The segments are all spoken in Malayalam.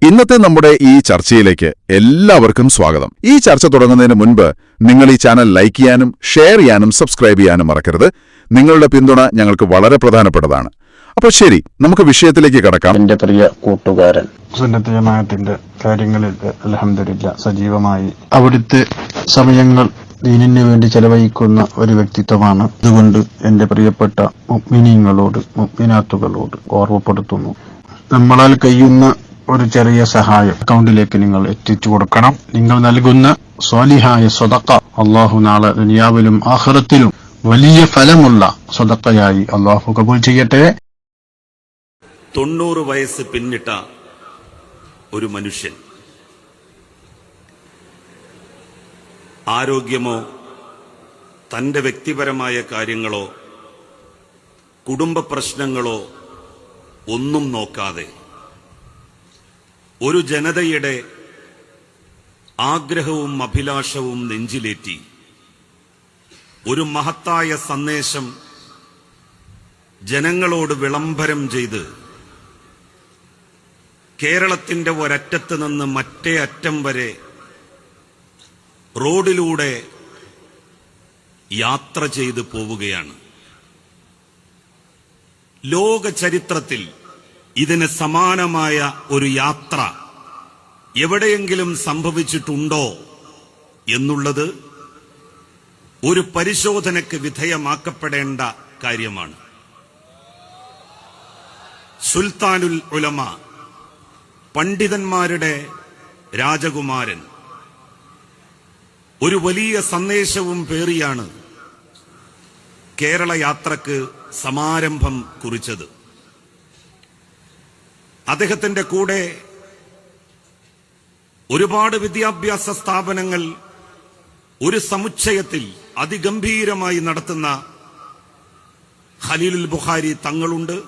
ഇന്നത്തെ നമ്മുടെ ഈ ചർച്ചയിലേക്ക് എല്ലാവർക്കും സ്വാഗതം. ഈ ചർച്ച തുടങ്ങുന്നതിന് മുൻപ് നിങ്ങൾ ഈ ചാനൽ ലൈക്ക് ചെയ്യാനും ഷെയർ ചെയ്യാനും സബ്സ്ക്രൈബ് ചെയ്യാനും മറക്കരുത്. നിങ്ങളുടെ പിന്തുണ ഞങ്ങൾക്ക് വളരെ പ്രധാനപ്പെട്ടതാണ്. അപ്പോൾ ശരി, നമുക്ക് വിഷയത്തിലേക്ക് കടക്കാം. എന്റെ പ്രിയ കൂട്ടുകാരൻ, സുന്നത്ത് ജമാഅത്തിന്റെ കാര്യങ്ങളിൽ അൽഹംദുലില്ലാഹ് സജീവമായി അവിടുത്തെ സമയങ്ങൾ ദീനിന് വേണ്ടി ചെലവഴിക്കുന്ന ഒരു വ്യക്തിത്വമാണ്. അതുകൊണ്ട് എന്റെ പ്രിയപ്പെട്ട മുഅ്മിനീങ്ങളോട് മുഅ്മിനാത്തുകളോട് ഓർമ്മപ്പെടുത്തുന്നു, നമ്മളാൽ കഴിയുന്ന ഒരു ചെറിയ സഹായം അക്കൗണ്ടിലേക്ക് നിങ്ങൾ എത്തിച്ചു കൊടുക്കണം. നിങ്ങൾ നൽകുന്ന സ്വാലിഹായ സ്വതക്ക അള്ളാഹു നാളെ ദുനിയാവിലും ആഖിറത്തിലും വലിയ ഫലമുള്ള സ്വതക്കയായി അള്ളാഹു കബൂൽ ചെയ്യട്ടെ. 90 വയസ്സ് പിന്നിട്ട ഒരു മനുഷ്യൻ, ആരോഗ്യമോ തന്റെ വ്യക്തിപരമായ കാര്യങ്ങളോ കുടുംബ പ്രശ്നങ്ങളോ ഒന്നും നോക്കാതെ ഒരു ജനതയുടെ ആഗ്രഹവും അഭിലാഷവും നെഞ്ചിലേറ്റി ഒരു മഹത്തായ സന്ദേശം ജനങ്ങളോട് വിളംബരം ചെയ്ത് കേരളത്തിന്റെ ഒരറ്റത്ത് നിന്ന് മറ്റേ അറ്റം വരെ റോഡിലൂടെ യാത്ര ചെയ്ത് പോവുകയാണ്. ലോക ചരിത്രത്തിൽ ഇതിന് സമാനമായ ഒരു യാത്ര എവിടെയെങ്കിലും സംഭവിച്ചിട്ടുണ്ടോ എന്നുള്ളത് ഒരു പരിശോധനയ്ക്ക് വിധേയമാക്കപ്പെടേണ്ട കാര്യമാണ്. സുൽത്താനുൽ ഉലമ, പണ്ഡിതന്മാരുടെ രാജകുമാരൻ, ഒരു വലിയ സന്ദേശവും പേറിയാണ് കേരള യാത്രക്ക് സമാരംഭം കുറിച്ചത്. അദ്ദേഹത്തിന്റെ കൂടെ ഒരുപാട് വിദ്യാഭ്യാസ സ്ഥാപനങ്ങൾ ഒരു സമുച്ചയത്തിൽ അതിഗംഭീരമായി നടത്തുന്ന ഖലീലുൽ ബുഖാരി തങ്ങളുണ്ട്.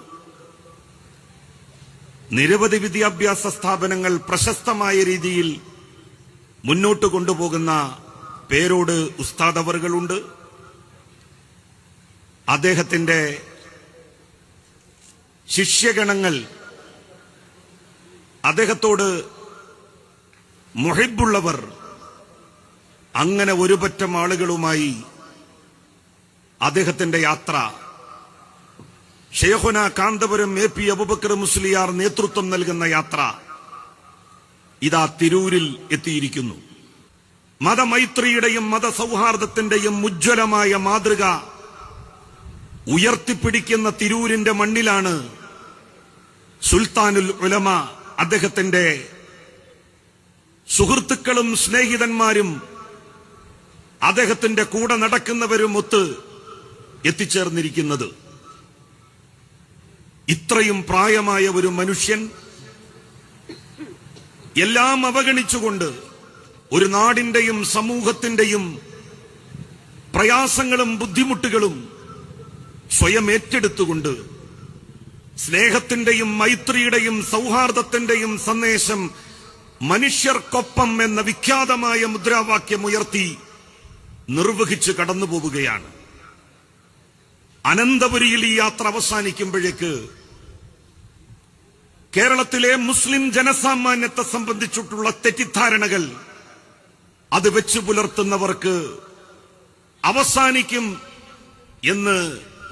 നിരവധി വിദ്യാഭ്യാസ സ്ഥാപനങ്ങൾ പ്രശസ്തമായ രീതിയിൽ മുന്നോട്ട് കൊണ്ടുപോകുന്ന പേരോട് ഉസ്താദ് അവറുകളുണ്ട്. അദ്ദേഹത്തിന്റെ ശിഷ്യഗണങ്ങൾ അദ്ദേഹത്തോട് മുഹിബുള്ളവർ, അങ്ങനെ ഒരുപറ്റം ആളുകളുമായി അദ്ദേഹത്തിന്റെ യാത്ര ഷെയ്ഖുന കാന്തപുരം എ.പി. അബൂബക്കർ മുസ്ലിയാർ നേതൃത്വം നൽകുന്ന യാത്ര ഇതാ തിരൂരിൽ എത്തിയിരിക്കുന്നു. മതമൈത്രിയുടെയും മതസൗഹാർദ്ദത്തിന്റെയും ഉജ്ജ്വലമായ മാതൃക ഉയർത്തിപ്പിടിക്കുന്ന തിരൂരിന്റെ മണ്ണിലാണ് സുൽത്താനുൽ ഉലമ അദ്ദേഹത്തിന്റെ സുഹൃത്തുക്കളും സ്നേഹിതന്മാരും അദ്ദേഹത്തിന്റെ കൂടെ നടക്കുന്നവരുമൊത്ത് എത്തിച്ചേർന്നിരിക്കുന്നത്. ഇത്രയും പ്രായമായ ഒരു മനുഷ്യൻ എല്ലാം അവഗണിച്ചുകൊണ്ട് ഒരു നാടിന്റെയും സമൂഹത്തിന്റെയും പ്രയാസങ്ങളും ബുദ്ധിമുട്ടുകളും സ്വയം ഏറ്റെടുത്തുകൊണ്ട് സ്നേഹത്തിന്റെയും മൈത്രിയുടെയും സൗഹാർദ്ദത്തിന്റെയും സന്ദേശം മനുഷ്യർക്കൊപ്പം എന്ന വിഖ്യാതമായ മുദ്രാവാക്യമുയർത്തി നിർവഹിച്ച് കടന്നുപോവുകയാണ്. അനന്തപുരിയിൽ ഈ യാത്ര അവസാനിക്കുമ്പോഴേക്ക് കേരളത്തിലെ മുസ്ലിം ജനസാമാന്യത്തെ സംബന്ധിച്ചിട്ടുള്ള തെറ്റിദ്ധാരണകൾ അത് വെച്ചു പുലർത്തുന്നവർക്ക് അവസാനിക്കും എന്ന്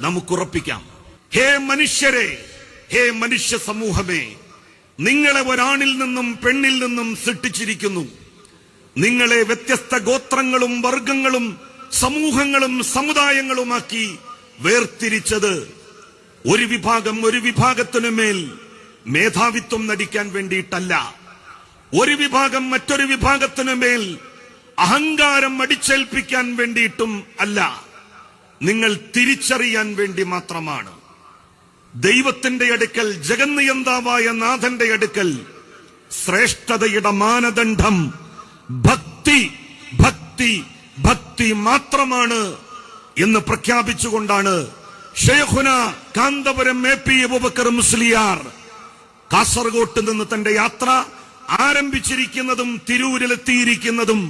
നമുക്കുറപ്പിക്കാം. ഹേ മനുഷ്യരെ, ഹേ മനുഷ്യ സമൂഹമേ, നിങ്ങളെ ഒരാണിൽ നിന്നും പെണ്ണിൽ നിന്നും സൃഷ്ടിച്ചിരിക്കുന്നു. നിങ്ങളെ വ്യത്യസ്ത ഗോത്രങ്ങളും വർഗങ്ങളും സമൂഹങ്ങളും സമുദായങ്ങളുമാക്കി വേർതിരിച്ചത് ഒരു വിഭാഗം ഒരു വിഭാഗത്തിനുമേൽ മേധാവിത്വം നടിക്കാൻ വേണ്ടിയിട്ടല്ല, ഒരു വിഭാഗം മറ്റൊരു വിഭാഗത്തിനുമേൽ അഹങ്കാരം അടിച്ചേൽപ്പിക്കാൻ വേണ്ടിയിട്ടും അല്ല, നിങ്ങൾ തിരിച്ചറിയാൻ വേണ്ടി മാത്രമാണ്. ദൈവത്തിന്റെ അടുക്കൽ, ജഗന്നിയന്താവായ നാഥന്റെ അടുക്കൽ ശ്രേഷ്ഠതയുടെ മാനദണ്ഡം ഭക്തി, ഭക്തി, ഭക്തി മാത്രമാണ് എന്ന് പ്രഖ്യാപിച്ചുകൊണ്ടാണ് ഷെയ്ഖുന കാന്തപുരം എ.പി. അബൂബക്കർ മുസ്ലിയാർ കാസർഗോട്ട് നിന്ന് തന്റെ യാത്ര ആരംഭിച്ചിരിക്കുന്നതും തിരൂരിലെത്തിയിരിക്കുന്നതും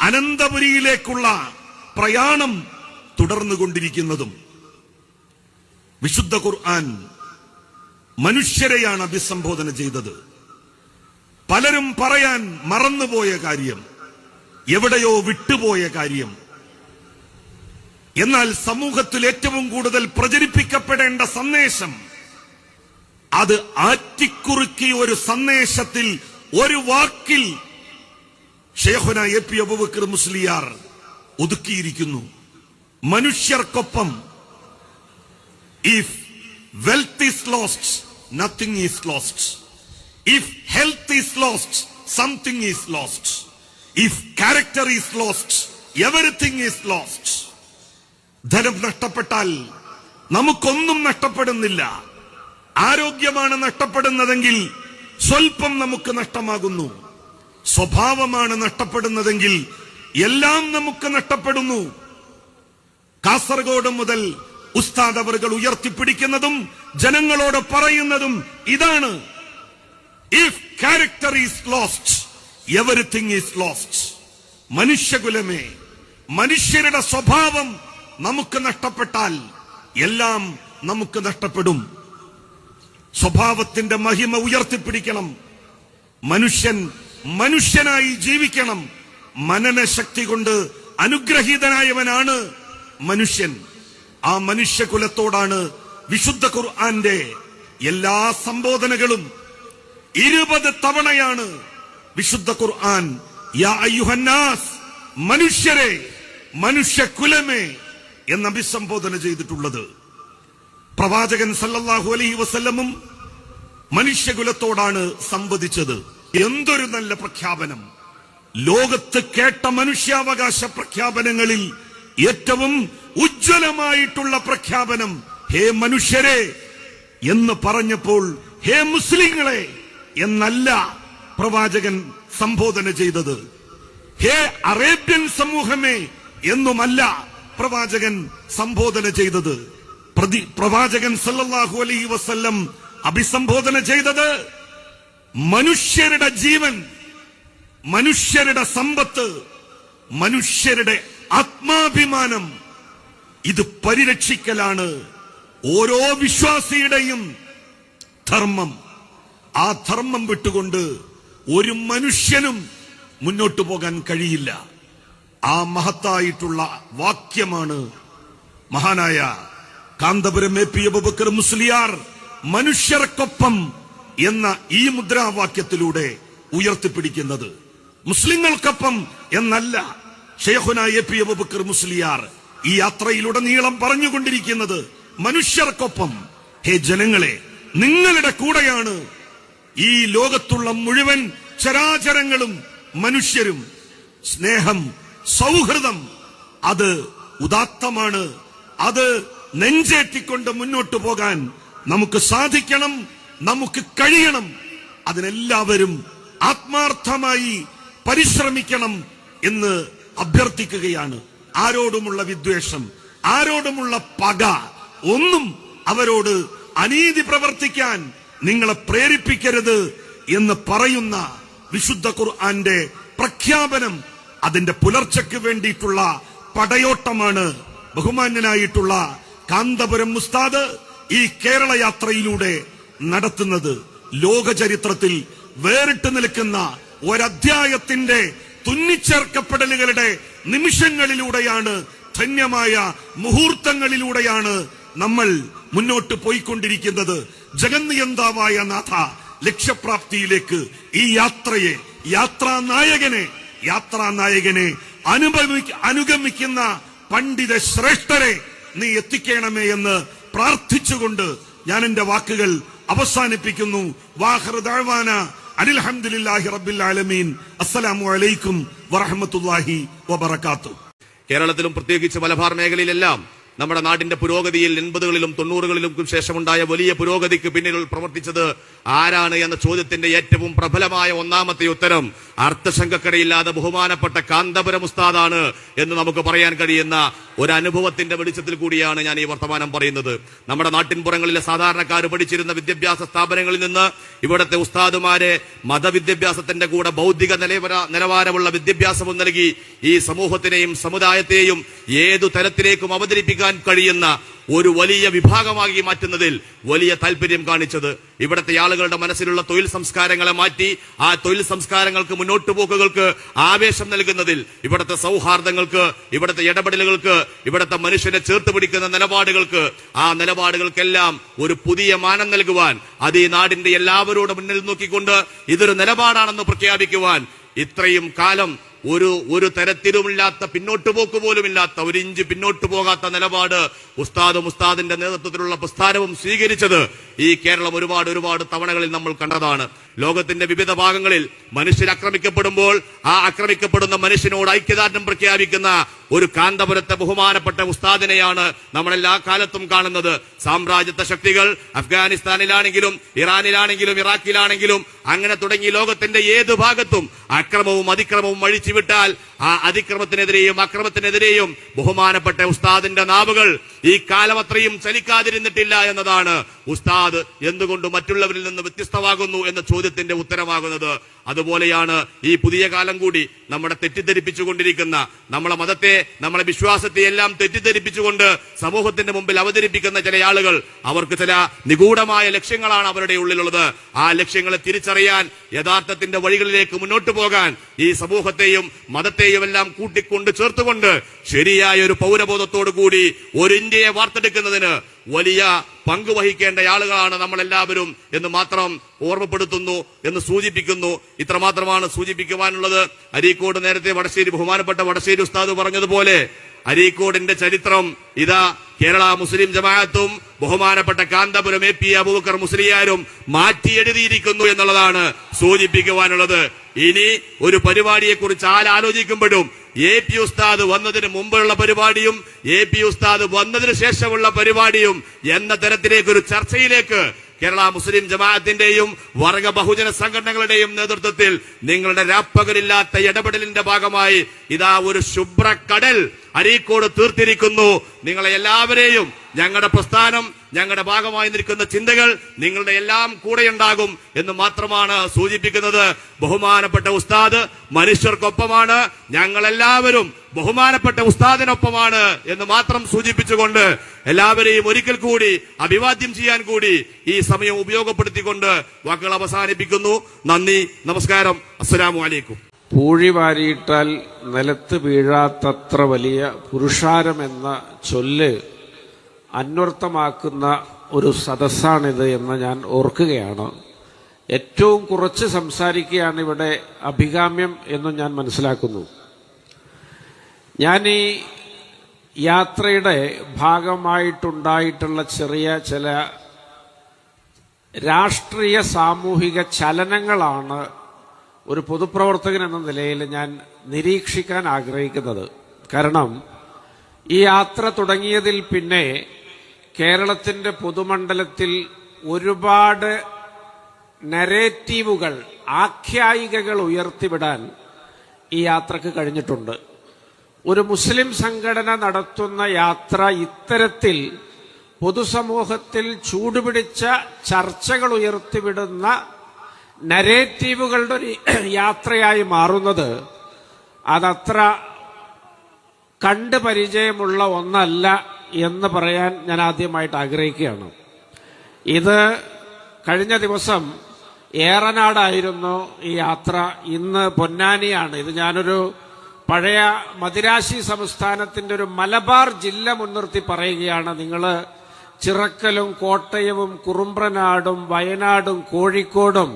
അനന്തപുരിയിലേക്കുള്ള പ്രയാണം തുടർന്നുകൊണ്ടിരിക്കുന്നതും. വിശുദ്ധ ഖുർആൻ മനുഷ്യരെയാണ് അഭിസംബോധന ചെയ്തത്. പലരും പറയാൻ മറന്നുപോയ കാര്യം, എവിടെയോ വിട്ടുപോയ കാര്യം. എന്നാൽ സമൂഹത്തിൽ ഏറ്റവും കൂടുതൽ പ്രചരിപ്പിക്കപ്പെടേണ്ട സന്ദേശം, അത് ആറ്റിക്കുറുക്കി ഒരു സന്ദേശത്തിൽ, ഒരു വാക്കിൽ ഷെയ്ഖുന എ പി അബൂബക്കർ മുസ്ലിയാർ ഒതുക്കിയിരിക്കുന്നു. മനുഷ്യർക്കൊപ്പം. If wealth is lost, nothing is lost. If health is lost, something is lost. If character is lost, everything is lost. ധനം നഷ്ടപ്പെട്ടാൽ നമുക്കൊന്നും നഷ്ടപ്പെടുന്നില്ല. ആരോഗ്യമാണ് നഷ്ടപ്പെടുന്നതെങ്കിൽ സ്വൽപ്പം നമുക്ക് നഷ്ടമാകുന്നു. സ്വഭാവമാണ് നഷ്ടപ്പെടുന്നതെങ്കിൽ എല്ലാം നമുക്ക് നഷ്ടപ്പെടുന്നു. കാസർഗോഡ് മുതൽ ഉസ്താദ് അവറുകൾ ഉയർത്തിപ്പിടിക്കുന്നതും ജനങ്ങളോട് പറയുന്നതും ഇതാണ്: if character is lost, everything is lost. മനുഷ്യകുലമേ, മനുഷ്യരുടെ സ്വഭാവം നമുക്ക് നഷ്ടപ്പെട്ടാൽ എല്ലാം നമുക്ക് നഷ്ടപ്പെടും. സ്വഭാവത്തിന്റെ മഹിമ ഉയർത്തിപ്പിടിക്കണം. മനുഷ്യൻ മനുഷ്യനായി ജീവിക്കണം. മനനശക്തി കൊണ്ട് അനുഗ്രഹീതനായവനാണ് മനുഷ്യൻ. ആ മനുഷ്യകുലത്തോടാണ് വിശുദ്ധ ഖുർആന്റെ എല്ലാ സംബോധനകളും. 20 തവണയാണ് വിശുദ്ധ ഖുർആൻ യാ അയ്യുഹന്നാസ്, മനുഷ്യരെ, മനുഷ്യകുലമേ എന്ന് അഭിസംബോധന ചെയ്തിട്ടുള്ളത്. പ്രവാചകൻ സല്ലല്ലാഹു അലൈഹി വസല്ലമും മനുഷ്യകുലത്തോടാണ് സംവദിച്ചത്. എന്തൊരു നല്ല പ്രഖ്യാപനം! ലോകത്ത് കേട്ട മനുഷ്യാവകാശ പ്രഖ്യാപനങ്ങളിൽ ഏറ്റവും ഉജ്ജ്വലമായിട്ടുള്ള പ്രഖ്യാപനം ഹേ മനുഷ്യരെ എന്ന് പറഞ്ഞപ്പോൾ ഹേ മുസ്ലിങ്ങളെ എന്നല്ല പ്രവാചകൻ സംബോധന ചെയ്തത്. ഹേ അറേബ്യൻ സമൂഹമേ എന്നുമല്ല പ്രവാചകൻ സംബോധന ചെയ്തത്. പ്രവാചകൻ സല്ലല്ലാഹു അലൈഹി വസല്ലം അഭിസംബോധന ചെയ്തത് മനുഷ്യരുടെ ജീവൻ, മനുഷ്യരുടെ സമ്പത്ത്, മനുഷ്യരുടെ ആത്മാഭിമാനം, ഇത് പരിരക്ഷിക്കലാണ് ഓരോ വിശ്വാസിയുടെയും ധർമ്മം. ആ ധർമ്മം വിട്ടുകൊണ്ട് ഒരു മനുഷ്യനും മുന്നോട്ടു പോകാൻ കഴിയില്ല. ആ മഹത്തായിട്ടുള്ള വാക്യമാണ് മഹാനായ കാന്തപുരം എ പി അബൂബക്കർ മുസ്ലിയാർ മനുഷ്യർക്കൊപ്പം എന്ന ഈ മുദ്രാവാക്യത്തിലൂടെ ഉയർത്തിപ്പിടിക്കുന്നത്. മുസ്ലിങ്ങൾക്കൊപ്പം എന്നല്ല ഷെയ്ഖുന എ പി അബൂബക്കർ മുസ്ലിയാർ ഈ യാത്രയിലുടനീളം പറഞ്ഞുകൊണ്ടിരിക്കുന്നത് മനുഷ്യർക്കൊപ്പം. ഹേ ജനങ്ങളെ, നിങ്ങളുടെ കൂടെയാണ് ഈ ലോകത്തുള്ള മുഴുവൻ ചരാചരങ്ങളും മനുഷ്യരും. സ്നേഹം, സൗഹൃദം, അത് ഉദാത്തമാണ്. അത് നെഞ്ചേറ്റിക്കൊണ്ട് മുന്നോട്ടു പോകാൻ നമുക്ക് സാധിക്കണം, നമുക്ക് കഴിയണം. അതിനെല്ലാവരും ആത്മാർത്ഥമായി പരിശ്രമിക്കണം എന്ന് അഭ്യർത്ഥിക്കുകയാണ്. ആരോടുമുള്ള വിദ്വേഷം, ആരോടുമുള്ള പക ഒന്നും അവരോട് അനീതി പ്രവർത്തിക്കാൻ നിങ്ങളെ പ്രേരിപ്പിക്കരുത് എന്ന് പറയുന്ന വിശുദ്ധ ഖുർആന്റെ പ്രഖ്യാപനം, അതിന്റെ പുലർച്ചയ്ക്ക് വേണ്ടിയിട്ടുള്ള പടയോട്ടമാണ് ബഹുമാന്യനായിട്ടുള്ള കാന്തപുരം ഉസ്താദ് ഈ കേരള യാത്രയിലൂടെ നടത്തുന്നത്. ലോക ചരിത്രത്തിൽ വേറിട്ട് നിൽക്കുന്ന ഒരധ്യായത്തിന്റെ തുന്നിച്ചേർക്കപ്പെടലുകളുടെ നിമിഷങ്ങളിലൂടെയാണ്, ധന്യമായ മുഹൂർത്തങ്ങളിലൂടെയാണ് നമ്മൾ മുന്നോട്ട് പോയിക്കൊണ്ടിരിക്കുന്നത്. ജഗന്നിയന്താവായ നാഥ, ലക്ഷ്യപ്രാപ്തിയിലേക്ക് ഈ യാത്രയെ, യാത്രാനായകനെ അനുഗമിക്കുന്ന പണ്ഡിത ശ്രേഷ്ഠരെ നീ എത്തിക്കണമേ എന്ന് പ്രാർത്ഥിച്ചുകൊണ്ട് ഞാൻ എന്റെ വാക്കുകൾ അവസാനിപ്പിക്കുന്നു. വാഖിറു ദഅ്വാന അനിൽ ഹംദുലില്ലാഹി റബ്ബിൽ ആലമീൻ. അസ്സലാമു അലൈക്കും വറഹ്മത്തുള്ളാഹി വബറകാതുഹു. കേരളത്തിലും പ്രത്യേകിച്ച് മലബാർ മേഖലയിലെല്ലാം നമ്മുടെ നാടിന്റെ പുരോഗതിയിൽ 80കളിലും 90കളിലും ശേഷമുണ്ടായ വലിയ പുരോഗതിക്ക് പിന്നിൽ പ്രവർത്തിച്ചത് ആരാണ് എന്ന ചോദ്യത്തിന്റെ ഏറ്റവും പ്രബലമായ ഒന്നാമത്തെ ഉത്തരം അർത്ഥശങ്കക്കടയില്ലാതെ ബഹുമാനപ്പെട്ട കാന്തപുരം ഉസ്താദാണ് എന്ന് നമുക്ക് പറയാൻ കഴിയുന്ന ഒരു അനുഭവത്തിന്റെ വെളിച്ചത്തിൽ കൂടിയാണ് ഞാൻ ഈ വർത്തമാനം പറയുന്നത്. നമ്മുടെ നാട്ടിൻപുറങ്ങളിലെ സാധാരണക്കാർ പഠിച്ചിരുന്ന വിദ്യാഭ്യാസ സ്ഥാപനങ്ങളിൽ നിന്ന് ഇവിടുത്തെ ഉസ്താദുമാരെ മതവിദ്യാഭ്യാസത്തിന്റെ കൂടെ ബൗദ്ധിക നിലവാരമുള്ള വിദ്യാഭ്യാസവും നൽകി ഈ സമൂഹത്തിനെയും സമുദായത്തെയും ഏതു തലത്തിലേക്കും അവതരിപ്പിക്കാൻ ജീവിക്കാൻ കഴിയുന്ന ഒരു വലിയ വിഭാഗമാക്കി മാറ്റുന്നതിൽ വലിയ താല്പര്യം കാണിച്ചത്. ഇവിടുത്തെ ആളുകളുടെ മനസ്സിലുള്ള തൊഴിൽ സംസ്കാരങ്ങളെ മാറ്റി ആ തൊഴിൽ സംസ്കാരങ്ങൾക്ക് മുന്നോട്ട് പോക്കുകൾക്ക് ആവേശം നൽകുന്നതിൽ, ഇവിടുത്തെ സൗഹാർദ്ദങ്ങൾക്ക്, ഇവിടുത്തെ ഇടപെടലുകൾക്ക്, ഇവിടുത്തെ മനുഷ്യനെ ചേർത്ത് പിടിക്കുന്ന നിലപാടുകൾക്ക്, ആ നിലപാടുകൾക്കെല്ലാം ഒരു പുതിയ മാനം നൽകുവാൻ, അത് ഈ നാടിന്റെ എല്ലാവരോടും മുന്നിൽ നോക്കിക്കൊണ്ട് ഇതൊരു നിലപാടാണെന്ന് പ്രഖ്യാപിക്കുവാൻ ഇത്രയും കാലം ഒരു തരത്തിലുമില്ലാത്ത പിന്നോട്ട് പോക്ക് പോലുമില്ലാത്ത, ഒരു ഇഞ്ച് പിന്നോട്ട് പോകാത്ത നിലപാട് ഉസ്താദിന്റെ നേതൃത്വത്തിലുള്ള പ്രസ്ഥാനവും സ്വീകരിച്ചത് ഈ കേരളം ഒരുപാട് തവണകളിൽ നമ്മൾ കണ്ടതാണ്. ലോകത്തിന്റെ വിവിധ ഭാഗങ്ങളിൽ മനുഷ്യർ ആക്രമിക്കപ്പെടുമ്പോൾ ആ ആക്രമിക്കപ്പെടുന്ന മനുഷ്യനോട് ഐക്യദാർഢ്യം പ്രഖ്യാപിക്കുന്ന ഒരു കാന്തപുരത്തെ ബഹുമാനപ്പെട്ട ഉസ്താദിനെയാണ് നമ്മളെല്ലാ കാലത്തും കാണുന്നത്. സാമ്രാജ്യത്വ ശക്തികൾ അഫ്ഗാനിസ്ഥാനിലാണെങ്കിലും ഇറാനിലാണെങ്കിലും ഇറാഖിലാണെങ്കിലും അങ്ങനെ തുടങ്ങി ലോകത്തിന്റെ ഏത് ഭാഗത്തും അക്രമവും അതിക്രമവും അഴിച്ചുവിട്ടാൽ ആ അതിക്രമത്തിനെതിരെയും അക്രമത്തിനെതിരെയും ബഹുമാനപ്പെട്ട ഉസ്താദിന്റെ നാവുകൾ ഈ കാലം അത്രയും ചലിക്കാതിരുന്നിട്ടില്ല എന്നതാണ് ഉസ്താദ് എന്തുകൊണ്ട് മറ്റുള്ളവരിൽ നിന്ന് വ്യത്യസ്തമാകുന്നു എന്ന ചോദ്യത്തിന്റെ ഉത്തരമാകുന്നത്. അതുപോലെയാണ് ഈ പുതിയ കാലം കൂടി നമ്മളെ തെറ്റിദ്ധരിപ്പിച്ചുകൊണ്ടിരിക്കുന്ന, നമ്മളെ മതത്തെ, നമ്മളെ വിശ്വാസത്തെ എല്ലാം തെറ്റിദ്ധരിപ്പിച്ചുകൊണ്ട് സമൂഹത്തിന്റെ മുമ്പിൽ അവതരിപ്പിക്കുന്ന ചില ആളുകൾ. അവർക്ക് ചില നിഗൂഢമായ ലക്ഷ്യങ്ങളാണ് അവരുടെ ഉള്ളിലുള്ളത്. ആ ലക്ഷ്യങ്ങളെ തിരിച്ചറിയാൻ, യഥാർത്ഥത്തിന്റെ വഴികളിലേക്ക് മുന്നോട്ട് പോകാൻ ഈ സമൂഹത്തെയും മതത്തെയും എല്ലാം കൂട്ടിക്കൊണ്ട് ചേർത്തുകൊണ്ട് ശരിയായ ഒരു പൗരബോധത്തോടു കൂടി ഒരു ഇന്ത്യയെ വാർത്തെടുക്കുന്നതിന് വലിയ പങ്ക് വഹിക്കേണ്ട ആളുകളാണ് നമ്മളെല്ലാവരും എന്ന് മാത്രം ഓർമ്മപ്പെടുത്തുന്നു, എന്ന് സൂചിപ്പിക്കുന്നു. ഇത്രമാത്രമാണ് സൂചിപ്പിക്കുവാനുള്ളത്. അരീക്കോട് നേരത്തെ ബഹുമാനപ്പെട്ട വടശ്ശേരി ഉസ്താദ് പറഞ്ഞതുപോലെ അരീക്കോടിന്റെ ചരിത്രം ഇതാ കേരള മുസ്ലിം ജമാഅത്തും ബഹുമാനപ്പെട്ട കാന്തപുരം AP അബൂബക്കർ മുസ്ലിയാരും മാറ്റിയെഴുതിയിരിക്കുന്നു എന്നുള്ളതാണ് സൂചിപ്പിക്കുവാനുള്ളത്. ഇനി ഒരു പരിപാടിയെ കുറിച്ച് ആലോചിക്കുമ്പോഴും AP ഉസ്താദ് വന്നതിന് മുമ്പുള്ള പരിപാടിയും AP ഉസ്താദ് വന്നതിന് ശേഷമുള്ള പരിപാടിയും എന്ന തരത്തിലേക്കൊരു ചർച്ചയിലേക്ക് കേരള മുസ്ലിം ജമാഅത്തിന്റെയും വർഗ ബഹുജന സംഘടനകളുടെയും നേതൃത്വത്തിൽ നിങ്ങളുടെ രാപ്പകലില്ലാത്ത ഇടപെടലിന്റെ ഭാഗമായി ഇതാ ഒരു ശുഭ്രക്കടൽ അരീക്കോട് തീർത്തിരിക്കുന്നു. നിങ്ങളെ എല്ലാവരെയും ഞങ്ങളുടെ പ്രസ്ഥാനം, ഞങ്ങളുടെ ഭാഗമായി നിൽക്കുന്ന ചിന്തകൾ നിങ്ങളുടെ എല്ലാം കൂടെയുണ്ടാകും എന്ന് മാത്രമാണ് സൂചിപ്പിക്കുന്നത്. ബഹുമാനപ്പെട്ട ഉസ്താദ് മനുഷ്യർക്കൊപ്പമാണ്, ഞങ്ങളെല്ലാവരും ബഹുമാനപ്പെട്ട ഉസ്താദിനൊപ്പമാണ് എന്ന് മാത്രം സൂചിപ്പിച്ചുകൊണ്ട് എല്ലാവരെയും ഒരിക്കൽ കൂടി അഭിവാദ്യം ചെയ്യാൻ കൂടി ഈ സമയം ഉപയോഗപ്പെടുത്തിക്കൊണ്ട് വാക്കുകൾ അവസാനിപ്പിക്കുന്നു. നന്ദി, നമസ്കാരം, അസ്സലാമു അലൈക്കും. പൂഴി വാരിയിട്ടാൽ നിലത്ത് വീഴാത്തത്ര വലിയ പുരുഷാരമെന്ന ചൊല്ല് അന്വർത്ഥമാക്കുന്ന ഒരു സദസ്സാണിത് എന്ന് ഞാൻ ഓർക്കുകയാണ്. ഏറ്റവും കുറച്ച് സംസാരിക്കുകയാണ് ഇവിടെ അഭികാമ്യം എന്നും ഞാൻ മനസ്സിലാക്കുന്നു. ഞാൻ ഈ യാത്രയുടെ ഭാഗമായിട്ടുണ്ടായിട്ടുള്ള ചെറിയ ചില രാഷ്ട്രീയ സാമൂഹിക ചലനങ്ങളാണ് ഒരു പൊതുപ്രവർത്തകൻ എന്ന നിലയിൽ ഞാൻ നിരീക്ഷിക്കാൻ ആഗ്രഹിക്കുന്നത്. കാരണം ഈ യാത്ര തുടങ്ങിയതിൽ പിന്നെ കേരളത്തിന്റെ പൊതുമണ്ഡലത്തിൽ ഒരുപാട് നരേറ്റീവുകൾ, ആഖ്യായികകൾ ഉയർത്തിവിടാൻ ഈ യാത്രക്ക് കഴിഞ്ഞിട്ടുണ്ട്. ഒരു മുസ്ലിം സംഘടന നടത്തുന്ന യാത്ര ഇത്തരത്തിൽ പൊതുസമൂഹത്തിൽ ചൂടുപിടിച്ച ചർച്ചകൾ ഉയർത്തിവിടുന്ന നരേറ്റീവുകളുടെ ഒരു യാത്രയായി മാറുന്നത് അതത്ര കണ്ട് പരിചയമുള്ള ഒന്നല്ല എന്ന് പറയാൻ ഞാൻ ആദ്യമായിട്ട് ആഗ്രഹിക്കുകയാണ്. ഇത് കഴിഞ്ഞ ദിവസം ഏറനാടായിരുന്നു ഈ യാത്ര, ഇന്ന് പൊന്നാനിയാണ്. ഇത് ഞാനൊരു പഴയ മദിരാശി സംസ്ഥാനത്തിന്റെ ഒരു മലബാർ ജില്ല മുൻനിർത്തി പറയുകയാണ്. നിങ്ങൾ ചിറക്കലും കോട്ടയവും കുറുമ്പ്രനാടും വയനാടും കോഴിക്കോടും